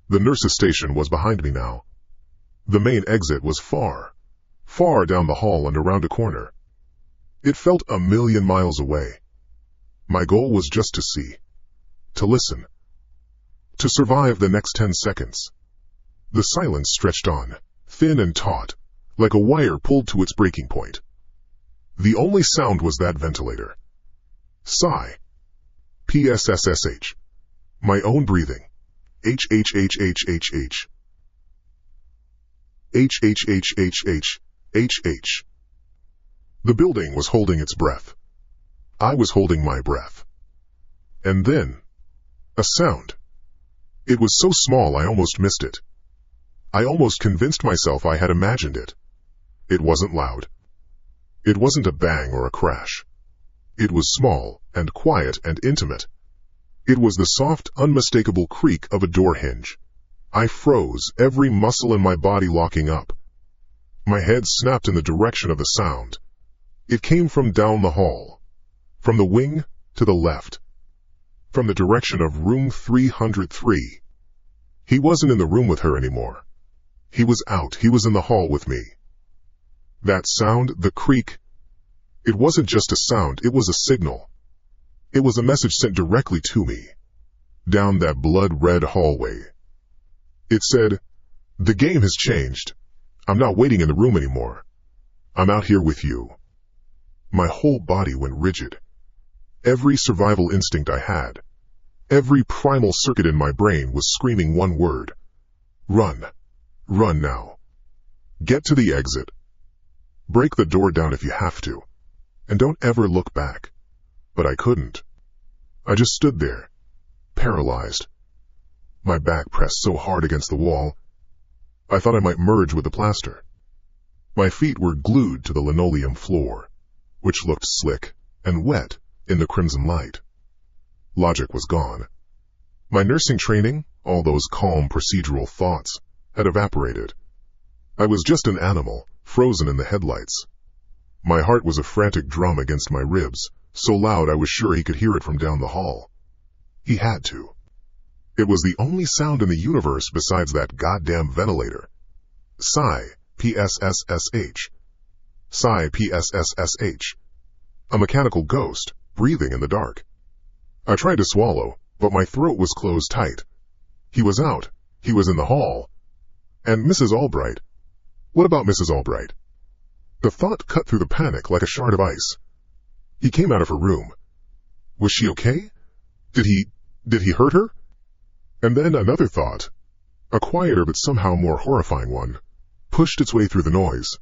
The nurse's station was behind me now. The main exit was far, far down the hall and around a corner. It felt a million miles away. My goal was just to see, to listen, to survive the next 10 seconds. The silence stretched on, thin and taut, like a wire pulled to its breaking point. The only sound was that ventilator. Sigh. PSSSH. My own breathing. HHHHHH. HHHHHH. The building was holding its breath. I was holding my breath. And then, a sound. It was so small I almost missed it. I almost convinced myself I had imagined it. It wasn't loud. It wasn't a bang or a crash. It was small and quiet and intimate. It was the soft, unmistakable creak of a door hinge. I froze, every muscle in my body locking up. My head snapped in the direction of the sound. It came from down the hall, from the wing to the left, from the direction of room 303. He wasn't in the room with her anymore. He was out. He was in the hall with me. That sound, the creak, it wasn't just a sound, it was a signal. It was a message sent directly to me, down that blood-red hallway. It said, "The game has changed. I'm not waiting in the room anymore. I'm out here with you." My whole body went rigid. Every survival instinct I had, every primal circuit in my brain was screaming one word. Run. Run now. Get to the exit. Break the door down if you have to. And don't ever look back. But I couldn't. I just stood there, paralyzed. My back pressed so hard against the wall, I thought I might merge with the plaster. My feet were glued to the linoleum floor, which looked slick and wet in the crimson light. Logic was gone. My nursing training, all those calm procedural thoughts, had evaporated. I was just an animal, frozen in the headlights. My heart was a frantic drum against my ribs, so loud I was sure he could hear it from down the hall. He had to. It was the only sound in the universe besides that goddamn ventilator. Sigh, PSSSH. Sigh, PSSSH. A mechanical ghost, breathing in the dark. I tried to swallow, but my throat was closed tight. He was out. He was in the hall. And Mrs. Albright. What about Mrs. Albright? The thought cut through the panic like a shard of ice. He came out of her room. Was she okay? Did he hurt her? And then another thought, a quieter but somehow more horrifying one, pushed its way through the noise.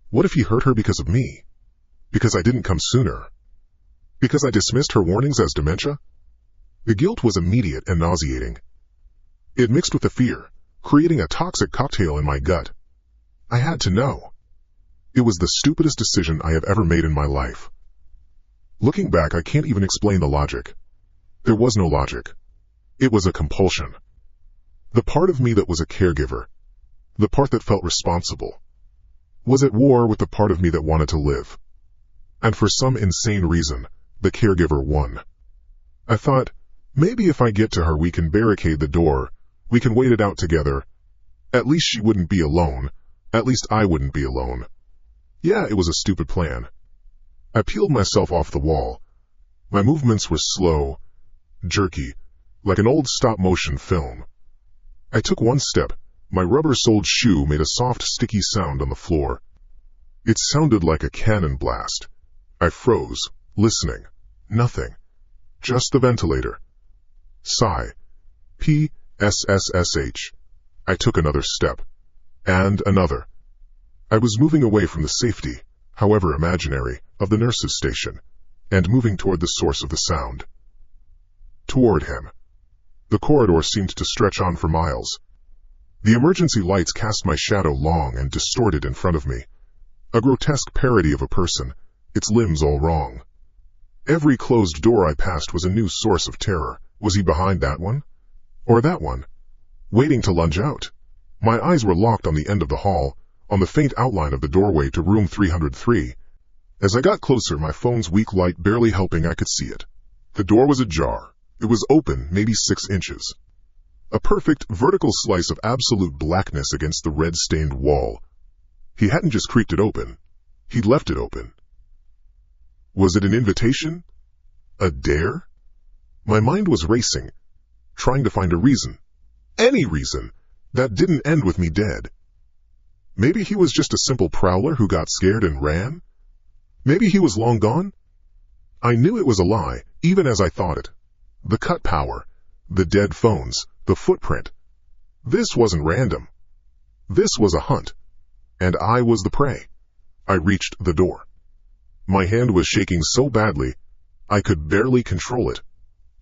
What if he hurt her because of me? Because I didn't come sooner? Because I dismissed her warnings as dementia? The guilt was immediate and nauseating. It mixed with the fear, creating a toxic cocktail in my gut. I had to know. It was the stupidest decision I have ever made in my life. Looking back, I can't even explain the logic. There was no logic. It was a compulsion. The part of me that was a caregiver, the part that felt responsible, was at war with the part of me that wanted to live. And for some insane reason, the caregiver won. I thought, maybe if I get to her we can barricade the door, we can wait it out together. At least she wouldn't be alone. At least I wouldn't be alone. Yeah, it was a stupid plan. I peeled myself off the wall. My movements were slow, jerky, like an old stop-motion film. I took one step. My rubber-soled shoe made a soft, sticky sound on the floor. It sounded like a cannon blast. I froze, listening. Nothing. Just the ventilator. Sigh. P-S-S-S-H. I took another step. And another. I was moving away from the safety, however imaginary, of the nurse's station, and moving toward the source of the sound. Toward him. The corridor seemed to stretch on for miles. The emergency lights cast my shadow long and distorted in front of me. A grotesque parody of a person, its limbs all wrong. Every closed door I passed was a new source of terror. Was he behind that one? Or that one? Waiting to lunge out. My eyes were locked on the end of the hall, on the faint outline of the doorway to room 303. As I got closer, my phone's weak light barely helping, I could see it. The door was ajar. It was open, maybe 6 inches. A perfect, vertical slice of absolute blackness against the red-stained wall. He hadn't just creaked it open. He'd left it open. Was it an invitation? A dare? My mind was racing, trying to find a reason. Any reason. That didn't end with me dead. Maybe he was just a simple prowler who got scared and ran? Maybe he was long gone? I knew it was a lie, even as I thought it. The cut power, the dead phones, the footprint. This wasn't random. This was a hunt. And I was the prey. I reached the door. My hand was shaking so badly, I could barely control it.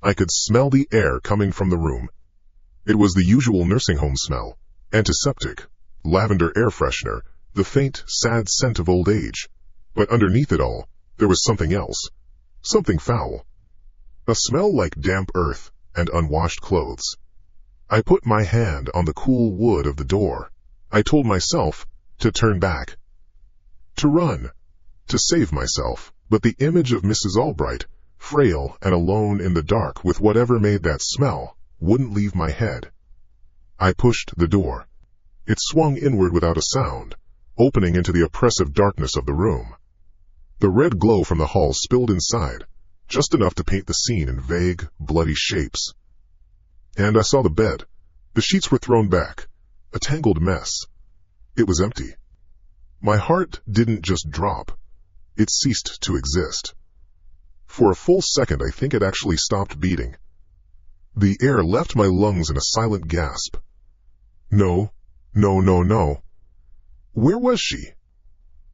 I could smell the air coming from the room. It was the usual nursing home smell. Antiseptic, lavender air freshener, the faint, sad scent of old age. But underneath it all, there was something else. Something foul. A smell like damp earth and unwashed clothes. I put my hand on the cool wood of the door. I told myself to turn back. To run. To save myself. But the image of Mrs. Albright, frail and alone in the dark with whatever made that smell, wouldn't leave my head. I pushed the door. It swung inward without a sound, opening into the oppressive darkness of the room. The red glow from the hall spilled inside, just enough to paint the scene in vague, bloody shapes. And I saw the bed. The sheets were thrown back, a tangled mess. It was empty. My heart didn't just drop. It ceased to exist. For a full second, I think it actually stopped beating. The air left my lungs in a silent gasp. No, no, no, no. Where was she?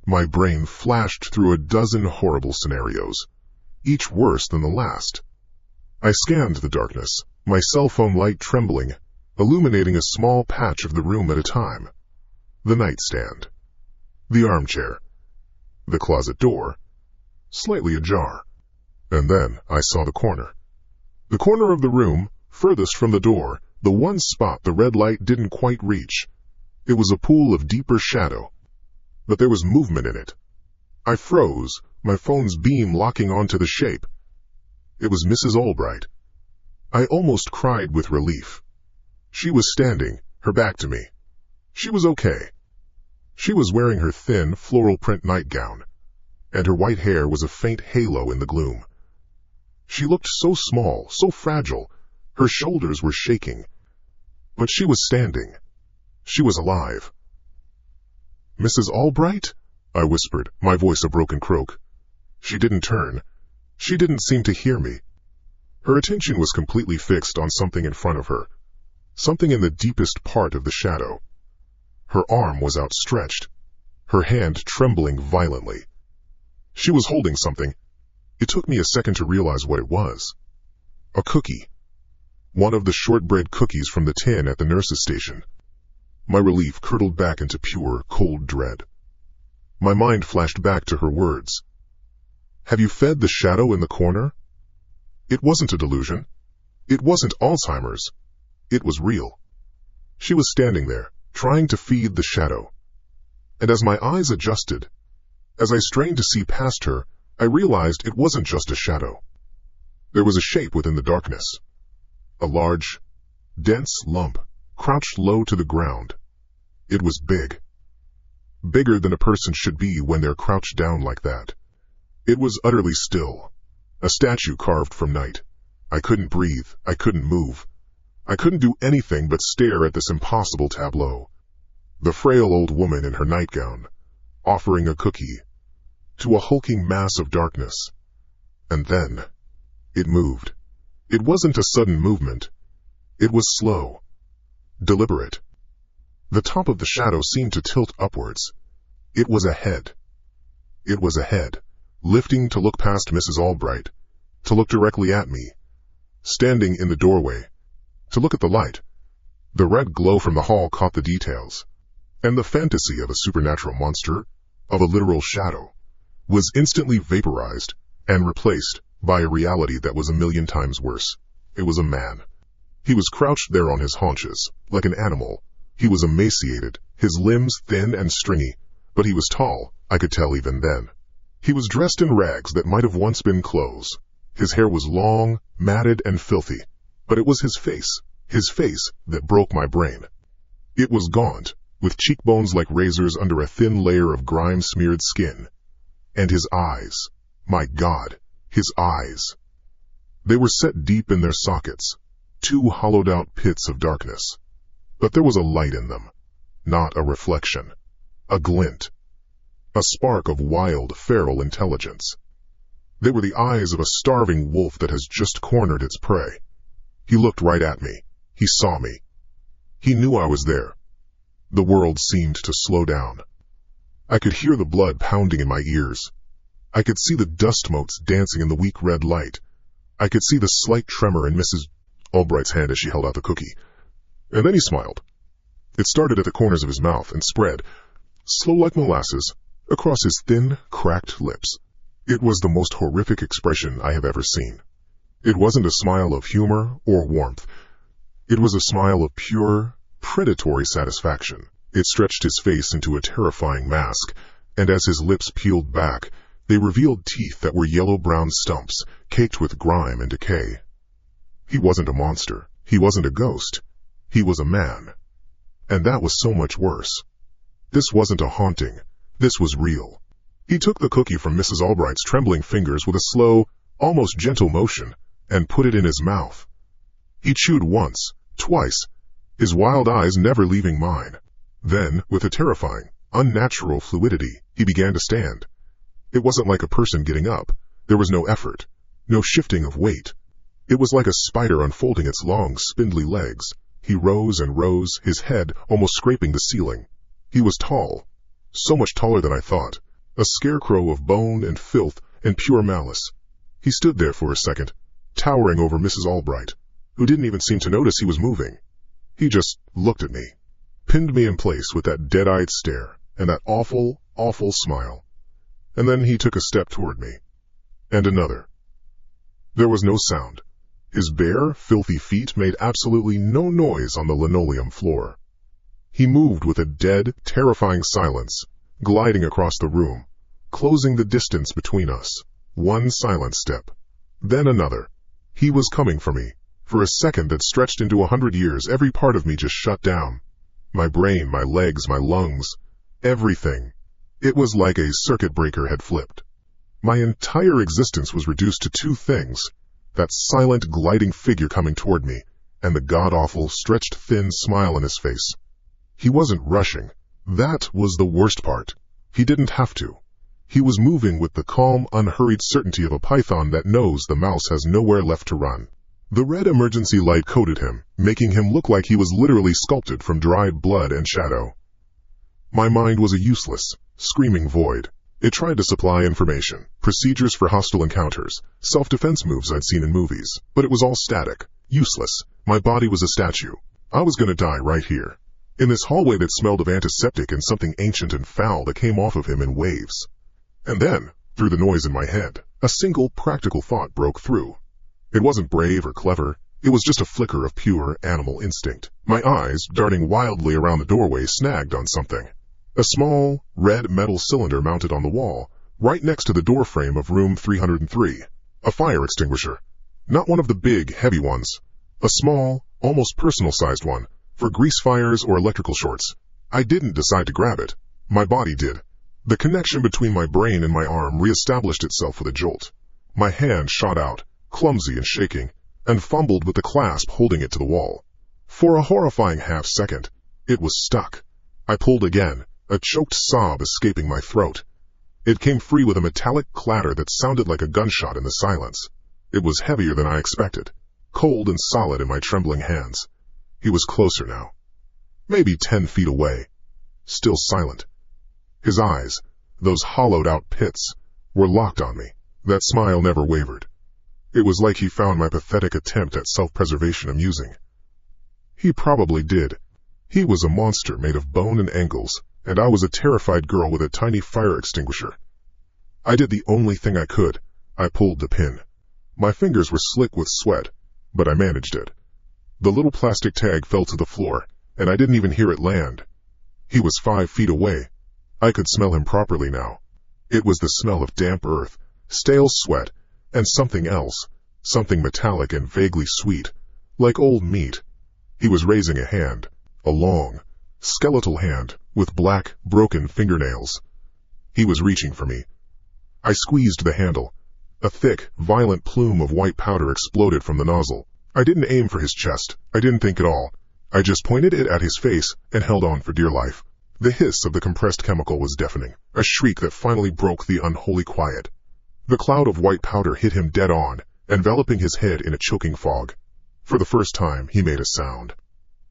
My brain flashed through a dozen horrible scenarios, each worse than the last. I scanned the darkness, my cell phone light trembling, illuminating a small patch of the room at a time. The nightstand. The armchair. The closet door. Slightly ajar. And then I saw the corner. The corner of the room, furthest from the door, the one spot the red light didn't quite reach. It was a pool of deeper shadow. But there was movement in it. I froze, my phone's beam locking onto the shape. It was Mrs. Albright. I almost cried with relief. She was standing, her back to me. She was okay. She was wearing her thin, floral print nightgown, and her white hair was a faint halo in the gloom. She looked so small, so fragile. Her shoulders were shaking. But she was standing. She was alive. Mrs. Albright? I whispered, my voice a broken croak. She didn't turn. She didn't seem to hear me. Her attention was completely fixed on something in front of her, something in the deepest part of the shadow. Her arm was outstretched, her hand trembling violently. She was holding something. It took me a second to realize what it was. A cookie. One of the shortbread cookies from the tin at the nurse's station. My relief curdled back into pure, cold dread. My mind flashed back to her words. "Have you fed the shadow in the corner?" It wasn't a delusion. It wasn't Alzheimer's. It was real. She was standing there, trying to feed the shadow. And as my eyes adjusted, as I strained to see past her, I realized it wasn't just a shadow. There was a shape within the darkness. A large, dense lump, crouched low to the ground. It was big. Bigger than a person should be when they're crouched down like that. It was utterly still. A statue carved from night. I couldn't breathe. I couldn't move. I couldn't do anything but stare at this impossible tableau. The frail old woman in her nightgown, offering a cookie to a hulking mass of darkness. And then, it moved. It wasn't a sudden movement. It was slow, deliberate. The top of the shadow seemed to tilt upwards. It was a head. It was a head, lifting to look past Mrs. Albright, to look directly at me, standing in the doorway, to look at the light. The red glow from the hall caught the details, and the fantasy of a supernatural monster, of a literal shadow, was instantly vaporized and replaced by a reality that was a million times worse. It was a man. He was crouched there on his haunches, like an animal. He was emaciated, his limbs thin and stringy, but he was tall, I could tell even then. He was dressed in rags that might have once been clothes. His hair was long, matted, and filthy, but it was his face that broke my brain. It was gaunt, with cheekbones like razors under a thin layer of grime-smeared skin. And his eyes, my God, his eyes. They were set deep in their sockets, two hollowed-out pits of darkness. But there was a light in them, not a reflection, a glint, a spark of wild, feral intelligence. They were the eyes of a starving wolf that has just cornered its prey. He looked right at me. He saw me. He knew I was there. The world seemed to slow down. I could hear the blood pounding in my ears. I could see the dust motes dancing in the weak red light. I could see the slight tremor in Mrs. Albright's hand as she held out the cookie. And then he smiled. It started at the corners of his mouth and spread, slow like molasses, across his thin, cracked lips. It was the most horrific expression I have ever seen. It wasn't a smile of humor or warmth. It was a smile of pure, predatory satisfaction. It stretched his face into a terrifying mask, and as his lips peeled back, they revealed teeth that were yellow-brown stumps, caked with grime and decay. He wasn't a monster. He wasn't a ghost. He was a man. And that was so much worse. This wasn't a haunting. This was real. He took the cookie from Mrs. Albright's trembling fingers with a slow, almost gentle motion, and put it in his mouth. He chewed once, twice, his wild eyes never leaving mine. Then, with a terrifying, unnatural fluidity, he began to stand. It wasn't like a person getting up. There was no effort, no shifting of weight. It was like a spider unfolding its long, spindly legs. He rose and rose, his head almost scraping the ceiling. He was tall, so much taller than I thought, a scarecrow of bone and filth and pure malice. He stood there for a second, towering over Mrs. Albright, who didn't even seem to notice he was moving. He just looked at me, pinned me in place with that dead-eyed stare and that awful, awful smile. And then he took a step toward me, and another. There was no sound. His bare, filthy feet made absolutely no noise on the linoleum floor. He moved with a dead, terrifying silence, gliding across the room, closing the distance between us. One silent step, then another. He was coming for me. For a second that stretched into 100 years, every part of me just shut down. My brain, my legs, my lungs, everything. It was like a circuit breaker had flipped. My entire existence was reduced to two things: that silent, gliding figure coming toward me, and the god-awful, stretched thin smile on his face. He wasn't rushing. That was the worst part. He didn't have to. He was moving with the calm, unhurried certainty of a python that knows the mouse has nowhere left to run. The red emergency light coated him, making him look like he was literally sculpted from dried blood and shadow. My mind was a useless, screaming void. It tried to supply information, procedures for hostile encounters, self-defense moves I'd seen in movies, but it was all static, useless. My body was a statue. I was gonna die right here, in this hallway that smelled of antiseptic and something ancient and foul that came off of him in waves. And then, through the noise in my head, a single practical thought broke through. It wasn't brave or clever. It was just a flicker of pure animal instinct. My eyes, darting wildly around the doorway, snagged on something. A small, red metal cylinder mounted on the wall, right next to the doorframe of room 303. A fire extinguisher. Not one of the big, heavy ones. A small, almost personal-sized one, for grease fires or electrical shorts. I didn't decide to grab it. My body did. The connection between my brain and my arm reestablished itself with a jolt. My hand shot out, clumsy and shaking, and fumbled with the clasp holding it to the wall. For a horrifying half-second, it was stuck. I pulled again, a choked sob escaping my throat. It came free with a metallic clatter that sounded like a gunshot in the silence. It was heavier than I expected, cold and solid in my trembling hands. He was closer now. Maybe 10 feet away. Still silent. His eyes, those hollowed-out pits, were locked on me. That smile never wavered. It was like he found my pathetic attempt at self-preservation amusing. He probably did. He was a monster made of bone and ankles, and I was a terrified girl with a tiny fire extinguisher. I did the only thing I could. I pulled the pin. My fingers were slick with sweat, but I managed it. The little plastic tag fell to the floor, and I didn't even hear it land. He was 5 feet away. I could smell him properly now. It was the smell of damp earth, stale sweat, and something else, something metallic and vaguely sweet, like old meat. He was raising a hand, a long, skeletal hand, with black, broken fingernails. He was reaching for me. I squeezed the handle. A thick, violent plume of white powder exploded from the nozzle. I didn't aim for his chest. I didn't think at all. I just pointed it at his face and held on for dear life. The hiss of the compressed chemical was deafening, a shriek that finally broke the unholy quiet. The cloud of white powder hit him dead on, enveloping his head in a choking fog. For the first time, he made a sound.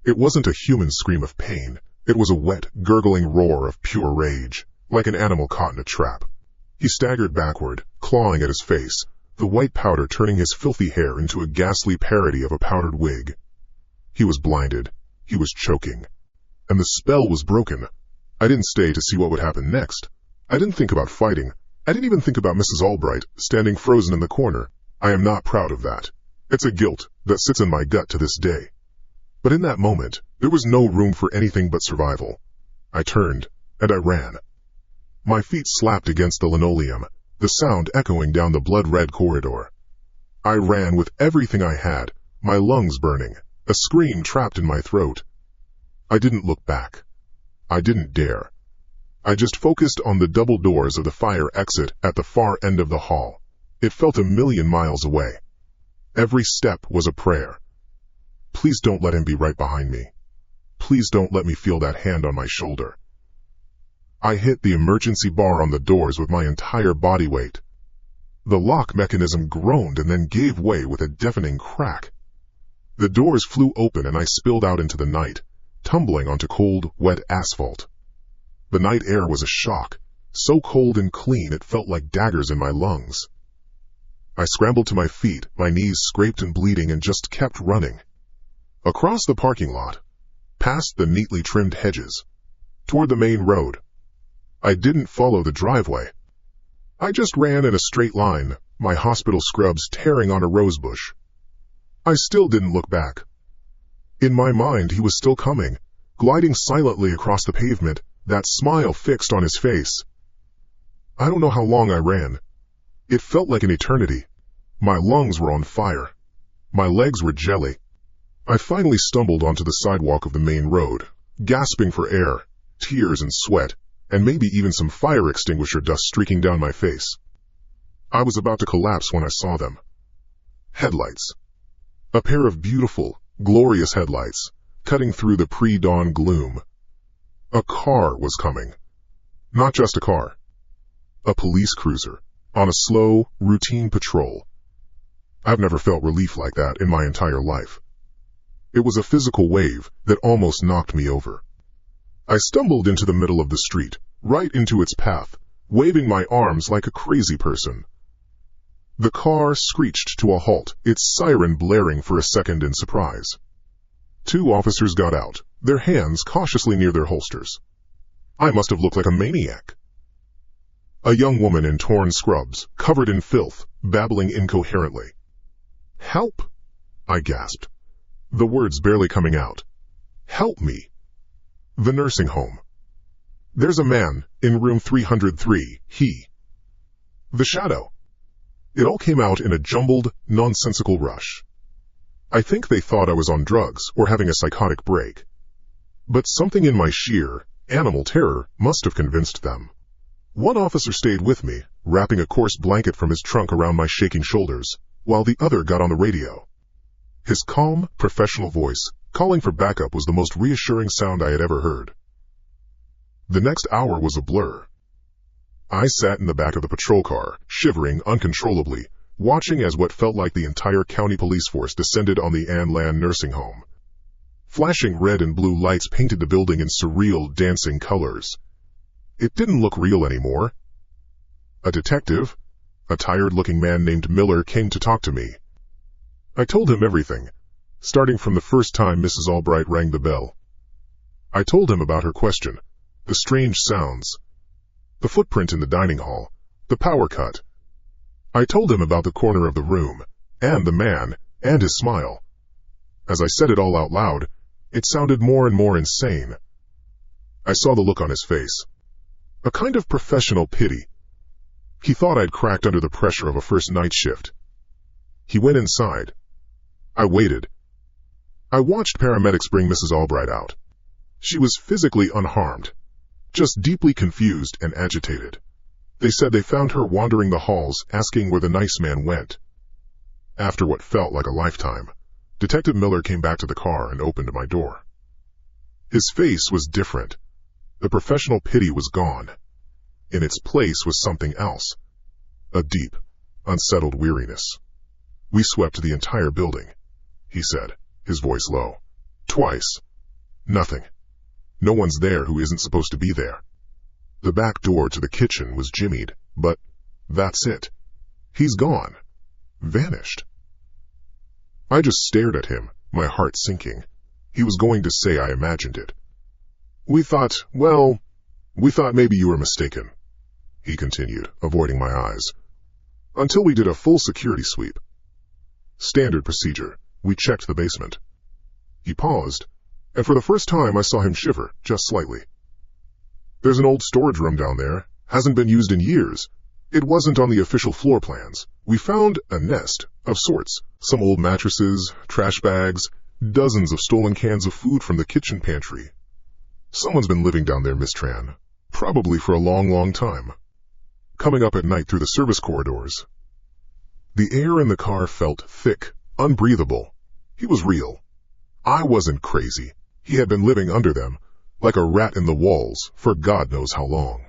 It wasn't a human scream of pain. It was a wet, gurgling roar of pure rage, like an animal caught in a trap. He staggered backward, clawing at his face, the white powder turning his filthy hair into a ghastly parody of a powdered wig. He was blinded. He was choking. And the spell was broken. I didn't stay to see what would happen next. I didn't think about fighting. I didn't even think about Mrs. Albright, standing frozen in the corner. I am not proud of that. It's a guilt that sits in my gut to this day. But in that moment, there was no room for anything but survival. I turned, and I ran. My feet slapped against the linoleum, the sound echoing down the blood-red corridor. I ran with everything I had, my lungs burning, a scream trapped in my throat. I didn't look back. I didn't dare. I just focused on the double doors of the fire exit at the far end of the hall. It felt 1,000,000 miles away. Every step was a prayer. Please don't let him be right behind me. Please don't let me feel that hand on my shoulder. I hit the emergency bar on the doors with my entire body weight. The lock mechanism groaned and then gave way with a deafening crack. The doors flew open and I spilled out into the night, tumbling onto cold, wet asphalt. The night air was a shock, so cold and clean it felt like daggers in my lungs. I scrambled to my feet, my knees scraped and bleeding, and just kept running. Across the parking lot, past the neatly trimmed hedges, toward the main road. I didn't follow the driveway. I just ran in a straight line, my hospital scrubs tearing on a rosebush. I still didn't look back. In my mind, he was still coming, gliding silently across the pavement, that smile fixed on his face. I don't know how long I ran. It felt like an eternity. My lungs were on fire. My legs were jelly. I finally stumbled onto the sidewalk of the main road, gasping for air, tears and sweat, and maybe even some fire extinguisher dust streaking down my face. I was about to collapse when I saw them. Headlights. A pair of beautiful, glorious headlights, cutting through the pre-dawn gloom. A car was coming. Not just a car. A police cruiser, on a slow, routine patrol. I've never felt relief like that in my entire life. It was a physical wave that almost knocked me over. I stumbled into the middle of the street, right into its path, waving my arms like a crazy person. The car screeched to a halt, its siren blaring for a second in surprise. 2 officers got out, their hands cautiously near their holsters. I must have looked like a maniac. A young woman in torn scrubs, covered in filth, babbling incoherently. "Help!" I gasped, the words barely coming out. "Help me!" The nursing home. "There's a man in room 303, he." The shadow. It all came out in a jumbled, nonsensical rush. I think they thought I was on drugs or having a psychotic break. But something in my sheer, animal terror must have convinced them. One officer stayed with me, wrapping a coarse blanket from his trunk around my shaking shoulders, while the other got on the radio. His calm, professional voice, calling for backup, was the most reassuring sound I had ever heard. The next hour was a blur. I sat in the back of the patrol car, shivering uncontrollably, watching as what felt like the entire county police force descended on the Ann Land nursing home. Flashing red and blue lights painted the building in surreal, dancing colors. It didn't look real anymore. A detective, a tired-looking man named Miller, came to talk to me. I told him everything, starting from the first time Mrs. Albright rang the bell. I told him about her question, the strange sounds, the footprint in the dining hall, the power cut. I told him about the corner of the room, and the man, and his smile. As I said it all out loud, it sounded more and more insane. I saw the look on his face. A kind of professional pity. He thought I'd cracked under the pressure of a first night shift. He went inside. I waited. I watched paramedics bring Mrs. Albright out. She was physically unharmed, just deeply confused and agitated. They said they found her wandering the halls, asking where the nice man went. After what felt like a lifetime, Detective Miller came back to the car and opened my door. His face was different. The professional pity was gone. In its place was something else. A deep, unsettled weariness. "We swept the entire building," he said, his voice low. "Twice. Nothing. No one's there who isn't supposed to be there. The back door to the kitchen was jimmied, but that's it. He's gone. Vanished." I just stared at him, my heart sinking. He was going to say I imagined it. We thought maybe you were mistaken," he continued, avoiding my eyes. "Until we did a full security sweep. Standard procedure. We checked the basement." He paused, and for the first time I saw him shiver, just slightly. "There's an old storage room down there. Hasn't been used in years. It wasn't on the official floor plans. We found a nest of sorts. Some old mattresses, trash bags, dozens of stolen cans of food from the kitchen pantry. Someone's been living down there, Miss Tran. Probably for a long, long time. Coming up at night through the service corridors." The air in the car felt thick, unbreathable. He was real. I wasn't crazy. He had been living under them, like a rat in the walls, for God knows how long.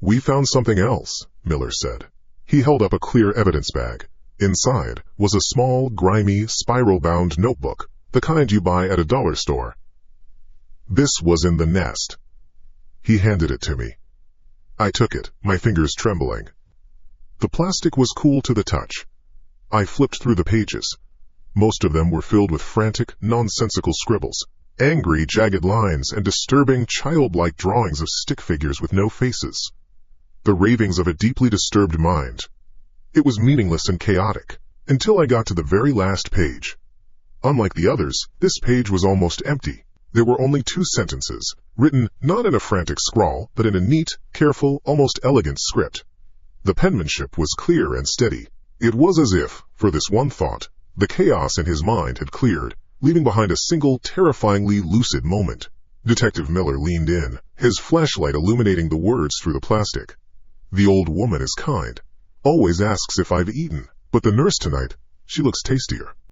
"We found something else," Miller said. He held up a clear evidence bag. Inside was a small, grimy, spiral-bound notebook, the kind you buy at a dollar store. This was in the nest. He handed it to me. I took it, my fingers trembling. The plastic was cool to the touch. I flipped through the pages. Most of them were filled with frantic, nonsensical scribbles, angry, jagged lines, and disturbing, childlike drawings of stick figures with no faces. The ravings of a deeply disturbed mind. It was meaningless and chaotic, until I got to the very last page. Unlike the others, this page was almost empty. There were only 2 sentences, written not in a frantic scrawl, but in a neat, careful, almost elegant script. The penmanship was clear and steady. It was as if, for this one thought, the chaos in his mind had cleared, leaving behind a single, terrifyingly lucid moment. Detective Miller leaned in, his flashlight illuminating the words through the plastic. "The old woman is kind. Always asks if I've eaten, but the nurse tonight, she looks tastier."